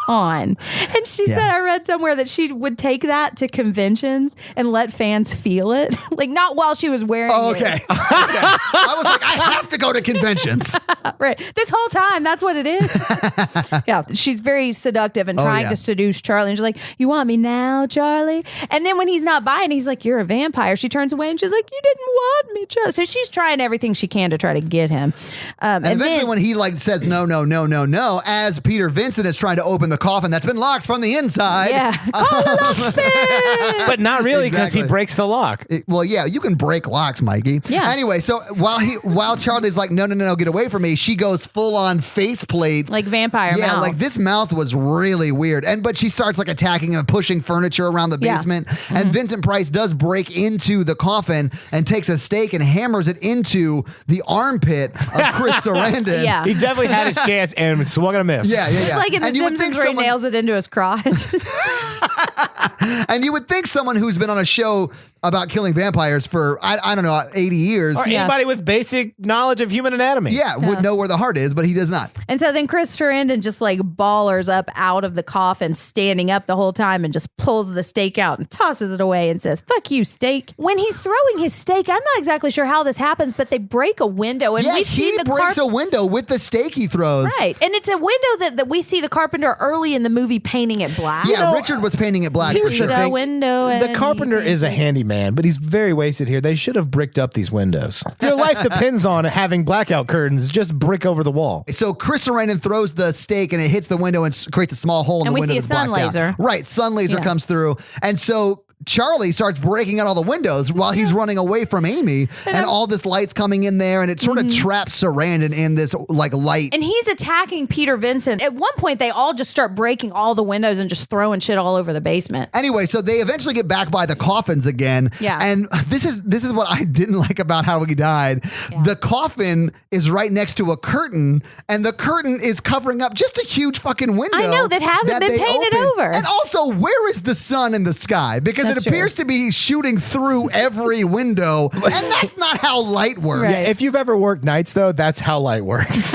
on. And she said, I read somewhere that she would take that to conventions and let fans feel it. Like, not while she was wearing Oh, okay. it. Okay. I was like, I have to go to conventions. Right. This whole time, that's what it is. Yeah. She's very seductive and trying yeah. to seduce Charlie. And she's like, you want me now, Charlie? And then when he's not buying, he's like, you're a vampire. She turns away and she's like, you didn't want me, Charlie. So she's trying everything she can to try to get him. And eventually when he like says no, no, no, no, no, as Peter Vincent is trying to open the coffin that's been locked from the inside. Yeah. Call the locksmith. But not really because Exactly. he breaks the lock. Well, yeah, you can break locks, Mikey. Yeah. Anyway, so while Charlie's like, no, no, no, no, get away from me, she goes full on faceplate. Like vampire Yeah, mouth. like this mouth was really weird. But she starts like attacking him, pushing furniture around the Yeah. basement. And Vincent Price does break into the coffin and takes a stake and hammers it into the armpit of Chris Sarandon. Yeah. He definitely had his chance and swung and a miss. Yeah, yeah, It's yeah. like in The And you would think Simpsons where he someone- nails it into his crotch. And you would think someone who's been on a show about killing vampires for, I don't know, 80 years. Or anybody with basic knowledge of human anatomy. Yeah, would know where the heart is, but he does not. And so then Chris Sarandon just like ballers up out of the coffin, standing up the whole time and just pulls the stake out and tosses it away and says, fuck you, stake. When he's throwing his stake, I'm not exactly sure how this happens, but they break a window. And Yeah, we've he seen the breaks a window with the stake he throws. Right. And it's a window that we see the carpenter early in the movie painting it black. Yeah, Richard was painting it black for here's sure. the The thing. window. The and carpenter is a handyman, but he's very wasted here. They should have bricked up these windows. If your life depends on having blackout curtains, just brick over the wall. So Chris Sarandon throws the stake and it hits the window and creates a small hole in And the we window see a that's sun blacked out. laser. Right, sun laser Yeah. comes through. And so Charlie starts breaking out all the windows while he's running away from Amy, and all this light's coming in there, and it sort of traps Sarandon in this like light. And he's attacking Peter Vincent. At one point, they all just start breaking all the windows and just throwing shit all over the basement. Anyway, so they eventually get back by the coffins again. Yeah. And this is what I didn't like about how he died. Yeah. The coffin is right next to a curtain, and the curtain is covering up just a huge fucking window. I know, that hasn't been they painted opened. over. And also, where is the sun in the sky? Because That's it appears true. to be shooting through every window, and that's not how light works. Right. If you've ever worked nights, though, that's how light works.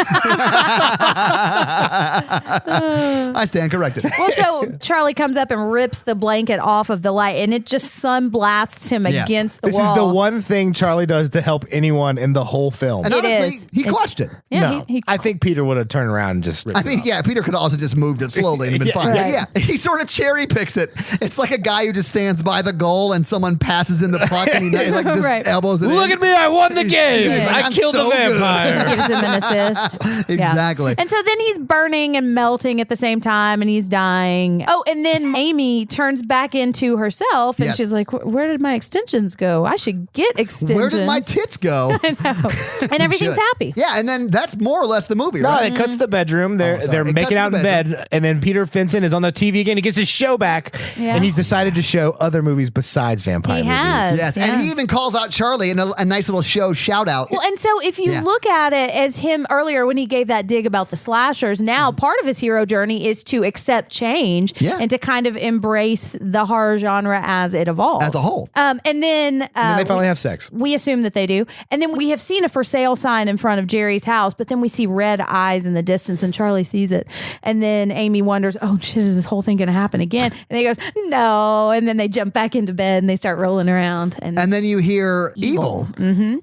I stand corrected. Well, so Charlie comes up and rips the blanket off of the light, and it just sun blasts him Yeah. against the This wall. is the one thing Charlie does to help anyone in the whole film. And It honestly, is. he It's- clutched it. Yeah, no, he I think Peter would have turned around and just ripped I mean, it off. yeah, Peter could have also just moved it slowly and been Yeah. fine. Right. But yeah, he sort of cherry picks it. It's like a guy who just stands by the goal and someone passes in the puck and he like just Right. elbows it Look in. at me, I won the game. Yeah. I I'm killed so the good. vampire. gives him an assist. Yeah. Exactly. And so then he's burning and melting at the same time, and he's dying. Oh, and then Amy turns back into herself, and Yes. she's like, "Where did my extensions go? I should get extensions." Where did my tits go? I know. And everything's Should. happy. Yeah, and then that's more or less the movie, No, right? it cuts the bedroom. They're sorry. they're It cuts making the out in bed, and then Peter Vincent is on the TV again. He gets his show back, Yeah. and he's decided to show other other movies besides vampire He movies. has. Yes, Yeah. and he even calls out Charlie in a nice little show shout out. Well, and so if you look at it as him earlier when he gave that dig about the slashers, now part of his hero journey is to accept change and to kind of embrace the horror genre as it evolves. As a whole. And then And they finally have sex. we assume that they do. And then we have seen a for sale sign in front of Jerry's house, but then we see red eyes in the distance and Charlie sees it. And then Amy wonders, oh shit, is this whole thing going to happen again? And he goes, no. And then they jump back into bed and they start rolling around. And then you hear evil.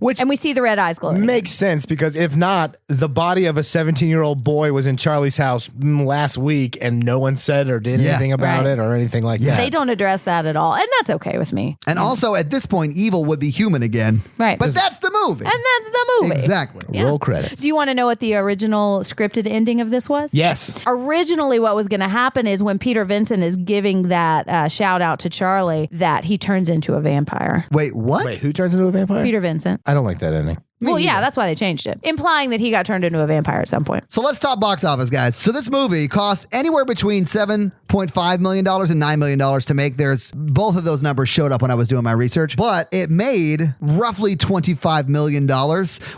Which and we see the red eyes glowing. makes sense because if not, the body of a 17-year-old boy was in Charlie's house last week and no one said or did anything about it or anything like that. They don't address that at all. And that's okay with me. And also, at this point, evil would be human again. Right. But that's the movie. And that's the movie. Exactly. Yeah. Roll credits. Do you want to know what the original scripted ending of this was? Yes. Originally, what was going to happen is when Peter Vincent is giving that shout out to Charlie, that he turns into a vampire. Wait, what? Wait, who turns into a vampire? Peter Vincent. I don't like that ending. Well, yeah, that's why they changed it, implying that he got turned into a vampire at some point. So let's talk box office, guys. So this movie cost anywhere between $7.5 million and $9 million to make. Both of those numbers showed up when I was doing my research, but it made roughly $25 million,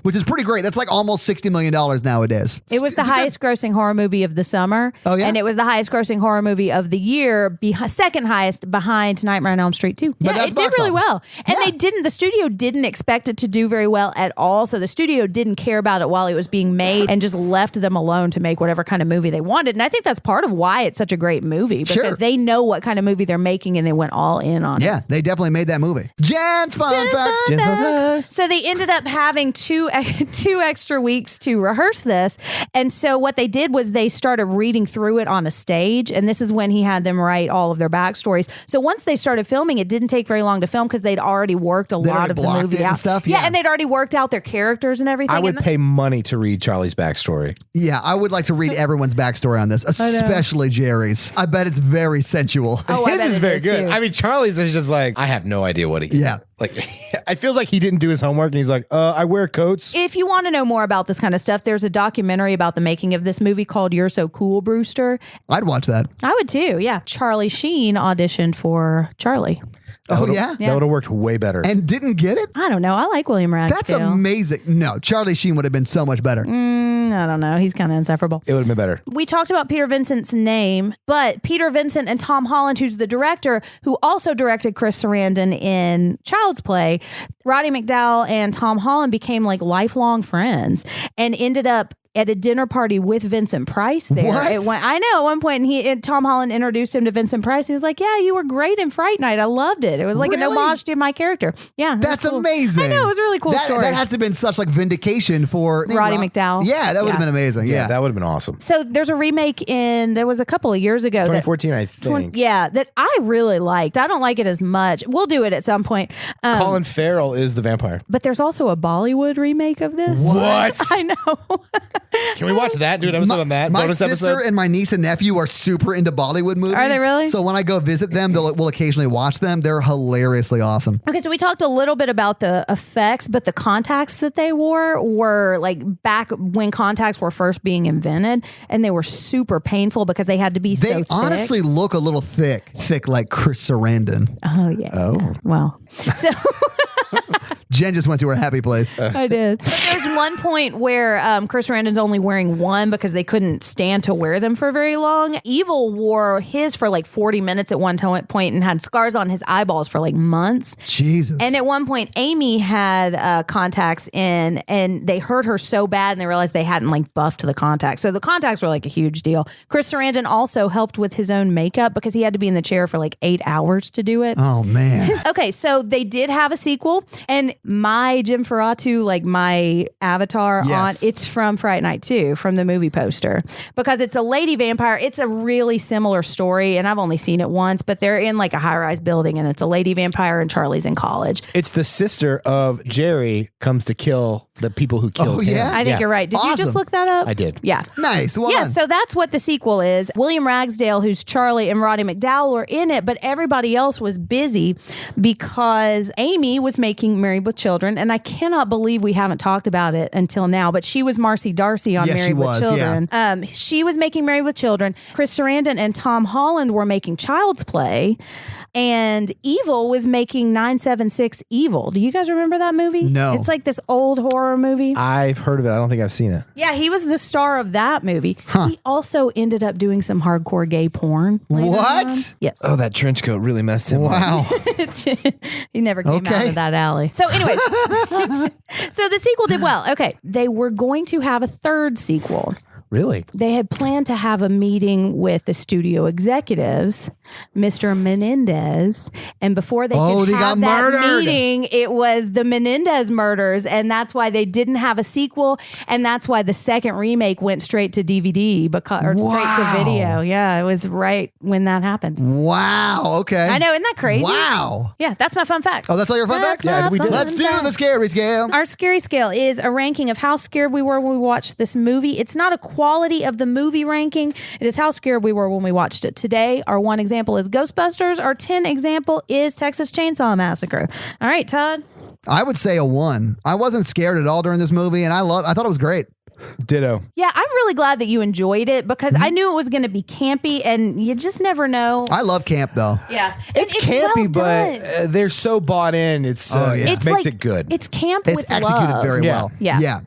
which is pretty great. That's like almost $60 million nowadays. It was the highest grossing horror movie of the summer. Oh, yeah? And it was the highest grossing horror movie of the year, second highest behind Nightmare on Elm Street 2. But Yeah, that's it did box really office. well. And the studio didn't expect it to do very well at all. So the studio didn't care about it while it was being made and just left them alone to make whatever kind of movie they wanted. And I think that's part of why it's such a great movie, because they know what kind of movie they're making and they went all in on it. Yeah, they definitely made that movie. Jen's fun facts. Jen's fun facts. So they ended up having two extra weeks to rehearse this. And so what they did was they started reading through it on a stage. And this is when he had them write all of their backstories. So once they started filming, it didn't take very long to film because they'd already worked a lot of the movie and out. stuff. Yeah, and they'd already worked out their characters and everything. I would And pay money to read Charlie's backstory. Yeah, I would like to read everyone's backstory on this, especially Jerry's. I bet it's very sensual. Oh, I His bet is it very good. too. I mean, Charlie's is just like, I have no idea what he Yeah. Like, it feels like he didn't do his homework and he's like, I wear coats. If you want to know more about this kind of stuff, there's a documentary about the making of this movie called You're So Cool, Brewster. I'd watch that. I would too, yeah. Charlie Sheen auditioned for Charlie. Oh, yeah? That would have worked way better. And didn't get it? I don't know. I like William Ragsdale. That's amazing. No, Charlie Sheen would have been so much better. I don't know. He's kind of insufferable. It would have been better. We talked about Peter Vincent's name, but Peter Vincent and Tom Holland, who's the director, who also directed Chris Sarandon in Child's Play, Roddy McDowall and Tom Holland became like lifelong friends and ended up at a dinner party with Vincent Price there. What? I know at one point Tom Holland introduced him to Vincent Price. He was like, yeah, you were great in Fright Night. I loved it. It was like an Really? homage to my character. Yeah. it was That's cool. amazing. I know. It was a really cool story. That has to have been such like vindication for Roddy McDowall. Yeah, that would have Yeah. been amazing. Yeah. That would have been awesome. So there's a remake there was a couple of years ago. 2014, I think. that I really liked. I don't like it as much. We'll do it at some point. Colin Farrell is the vampire. But there's also a Bollywood remake of this. What? I know. Can we watch that? Do an episode on that? My Bonus sister episode? and my niece and nephew are super into Bollywood movies. Are they really? So when I go visit them, we'll occasionally watch them. They're hilariously awesome. Okay, so we talked a little bit about the effects, but the contacts that they wore were like back when contacts were first being invented, and they were super painful because they had to be so They thick. honestly look a little thick like Chris Sarandon. Oh yeah. Oh. Well. So Jen just went to her happy place. I did. But there's one point where Chris Sarandon's only wearing one because they couldn't stand to wear them for very long. Evil wore his for like 40 minutes at one point and had scars on his eyeballs for like months. Jesus. And at one point, Amy had contacts in, and they hurt her so bad, and they realized they hadn't like buffed the contacts. So the contacts were like a huge deal. Chris Sarandon also helped with his own makeup because he had to be in the chair for like 8 hours to do it. Oh, man. Okay, so they did have a sequel, and my Jim Ferratu, like my avatar Yes. on, it's from Fright Night 2, from the movie poster, because it's a lady vampire. It's a really similar story, and I've only seen it once, but they're in like a high-rise building, and it's a lady vampire, and Charlie's in college. It's the sister of Jerry comes to kill the people who killed him. yeah? I think you're right. Did you Awesome. just look that up? I did. Yeah. Nice. Well Yeah, done. so that's what the sequel is. William Ragsdale, who's Charlie, and Roddy McDowall were in it, but everybody else was busy because Amy was making making Married with Children, and I cannot believe we haven't talked about it until now, but she was Marcy Darcy on Married with Children. She was making Married with Children. Chris Sarandon and Tom Holland were making Child's Play, and Evil was making 976 Evil. Do you guys remember that movie? No. It's like this old horror movie. I've heard of it. I don't think I've seen it. Yeah, he was the star of that movie. He also ended up doing some hardcore gay porn. What? On. Yes. Oh, that trench coat really messed him up. Wow. He never came out of that alley. So anyways, so the sequel did well. Okay. They were going to have a third sequel. Really? They had planned to have a meeting with the studio executives, Mr. Menendez, and before they could have that meeting, it was the Menendez murders, and that's why they didn't have a sequel, and that's why the second remake went straight to DVD straight to video. Yeah, it was right when that happened. Wow. Okay. I know, isn't that crazy? Wow. Yeah, that's my fun fact. Oh, that's all your fun facts? Yeah, we did. Let's do the scary scale. Our scary scale is a ranking of how scared we were when we watched this movie. It's not a quality of the movie ranking. It is how scared we were when we watched it. Today, our 1 example is Ghostbusters. Our 10 example is Texas Chainsaw Massacre. All right, Todd. I would say a 1. I wasn't scared at all during this movie, and I thought it was great. Ditto. Yeah, I'm really glad that you enjoyed it because I knew it was going to be campy, and you just never know. I love camp, though. Yeah, It's campy, well but they're so bought in. It makes like, it good. It's camp It's with executed love. very well. Yeah. Yeah.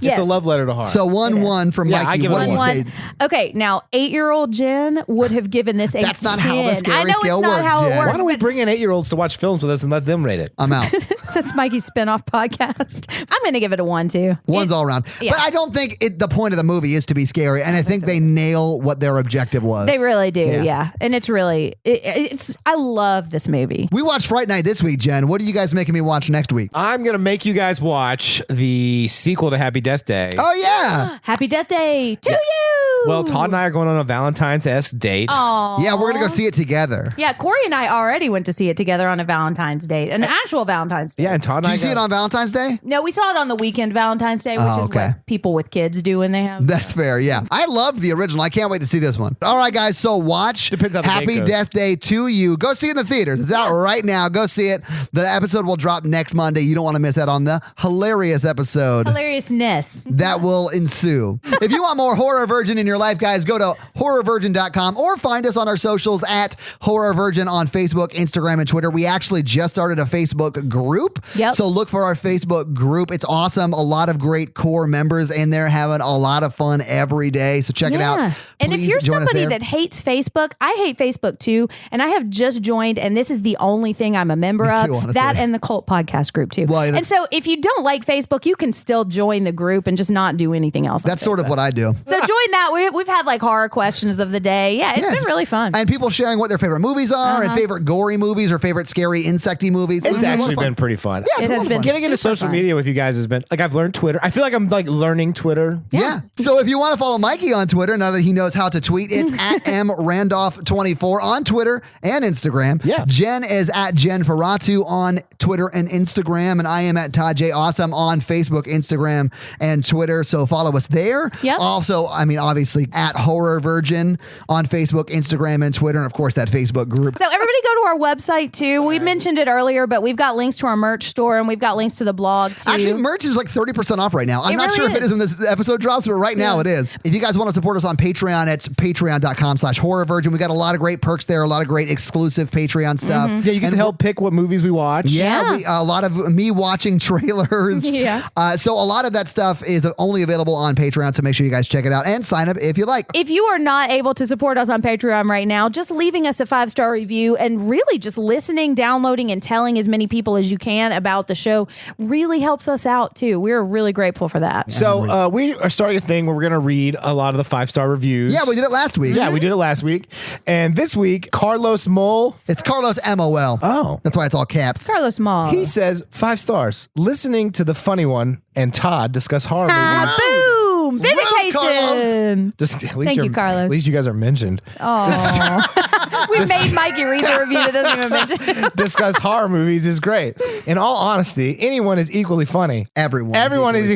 It's a love letter to heart. So 1-1 from Yeah, I Mikey. give it What a do you one. say? Okay, now 8-year-old Jen would have given this a That's 10. not how the scary I know scale it's not works, how it Jen. works. Why don't we but bring in 8-year-olds to watch films with us and let them rate it? I'm out. That's Mikey's spinoff podcast. I'm going to give it a 1 too. 1's all around. Yeah. But I don't think the point of the movie is to be scary, and I think they nail what their objective was. They really do, Yeah. yeah. And it's really, it's. I love this movie. We watched Fright Night this week, Jen. What are you guys making me watch next week? I'm going to make you guys watch the sequel to Happy Death Day. Oh, yeah. Happy Death Day to you. Well, Todd and I are going on a Valentine's-esque date. Aw. Yeah, we're going to go see it together. Yeah, Corey and I already went to see it together on a Valentine's date, an actual Valentine's Day. Yeah, and Todd and Did I you see it on Valentine's Day? No, we saw it on the weekend Valentine's Day, which is okay. what people with kids do when they have. That's fair, yeah. I loved the original. I can't wait to see this one. All right, guys, so watch Depends how the Happy date goes. Death Day to You. Go see it in the theaters. It's out right now. Go see it. The episode will drop next Monday. You don't want to miss out on the hilarious episode Hilariousness. that will ensue. If you want more Horror Virgin in your life, guys, go to horrorvirgin.com or find us on our socials at Horror Virgin on Facebook, Instagram, and Twitter. We actually just started a Facebook group. Yep. So look for our Facebook group. It's awesome. A lot of great core members in there having a lot of fun every day. So check it out. And if Please you're join us somebody there. that hates Facebook, I hate Facebook too. And I have just joined, and this is the only thing I'm a member Me of. too, honestly. That and the Cult Podcast group too. Well, and so if you don't like Facebook, you can still join the group and just not do anything else. That's sort of what I do. So join that. We've had like horror questions of the day. Yeah, it's been really fun. And people sharing what their favorite movies are and favorite gory movies or favorite scary insecty movies. It's been a lot actually of fun. been pretty fun. Yeah, It has been Getting into super social fun. media with you guys has been like I've learned Twitter. I feel like I'm like learning Twitter. Yeah. So if you want to follow Mikey on Twitter, now that he knows how to tweet, it's at mrandolph24 on Twitter and Instagram. Yeah. Jen is at Jen Ferratu on Twitter and Instagram. And I am at Todd J. Awesome on Facebook, Instagram, and Twitter. So follow us there. Yep. Also, I mean, obviously at Horror Virgin on Facebook, Instagram, and Twitter. And of course, that Facebook group. So everybody go to our website too. We mentioned it earlier, but we've got links to our merch store and we've got links to the blog too. Actually, merch is like 30% off right now. I'm It not really sure if it is. is when this episode drops, but right now it is. If you guys want to support us on Patreon, it's patreon.com/horrorvirgin. We got a lot of great perks there, a lot of great exclusive Patreon stuff. Yeah, you get to help pick what movies we watch. Yeah, a lot of me watching trailers. Yeah. So a lot of that stuff is only available on Patreon, so make sure you guys check it out and sign up if you like. If you are not able to support us on Patreon right now, just leaving us a 5-star review and really just listening, downloading, and telling as many people as you can about the show really helps us out too. We're really grateful for that. So we are starting a thing where we're going to read a lot of the 5-star reviews. Yeah, we did it last week. Yeah, we did it last week. And this week, Carlos Mole, It's Carlos MOL. Oh. That's why it's all caps. Carlos Mall. he says 5 stars. Listening to the funny one and Todd discuss horror movies. Boom! Vindication. At least Thank you, you're- Carlos. At least you guys are mentioned. We made Mikey read the review that doesn't even mention. Discuss horror movies is great. In all honesty, anyone is equally funny. Everyone. Everyone is.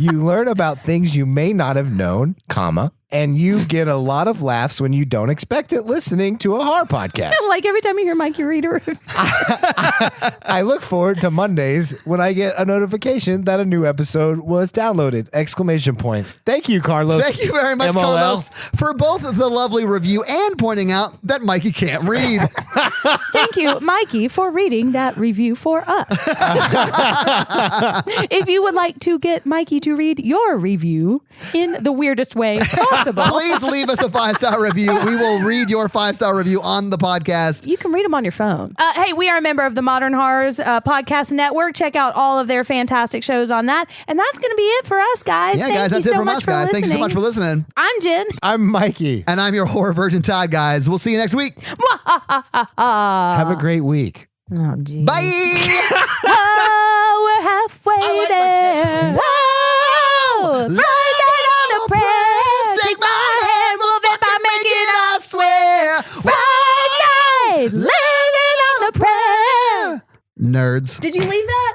You learn about things you may not have known, comma, and you get a lot of laughs when you don't expect it listening to a horror podcast. Like every time you hear Mikey read a review. I look forward to Mondays when I get a notification that a new episode was downloaded! Exclamation point. Thank you, Carlos. Thank you very much, MOL. Carlos, for both the lovely review and pointing out that Mikey can't read. Thank you, Mikey, for reading that review for us. If you would like to get Mikey to read your review in the weirdest way possible, Please leave us a 5-star review. We will read your 5-star review on the podcast. you can read them on your phone. Hey, we are a member of the Modern Horrors Podcast Network. Check out all of their fantastic shows on that. And that's going to be it for us, guys. Yeah, Thank guys, you that's it so from much us, for guys. Thank you so much listening. for listening. I'm Jen. I'm Mikey. And I'm your horror virgin Todd, guys. We'll see you next week. Have a great week. Oh, geez. Bye. Oh, we're halfway there. Whoa! Friday night on a prayer. Take my hand, move it by making us swear. Friday night, living on a prayer. Nerds. Did you leave that?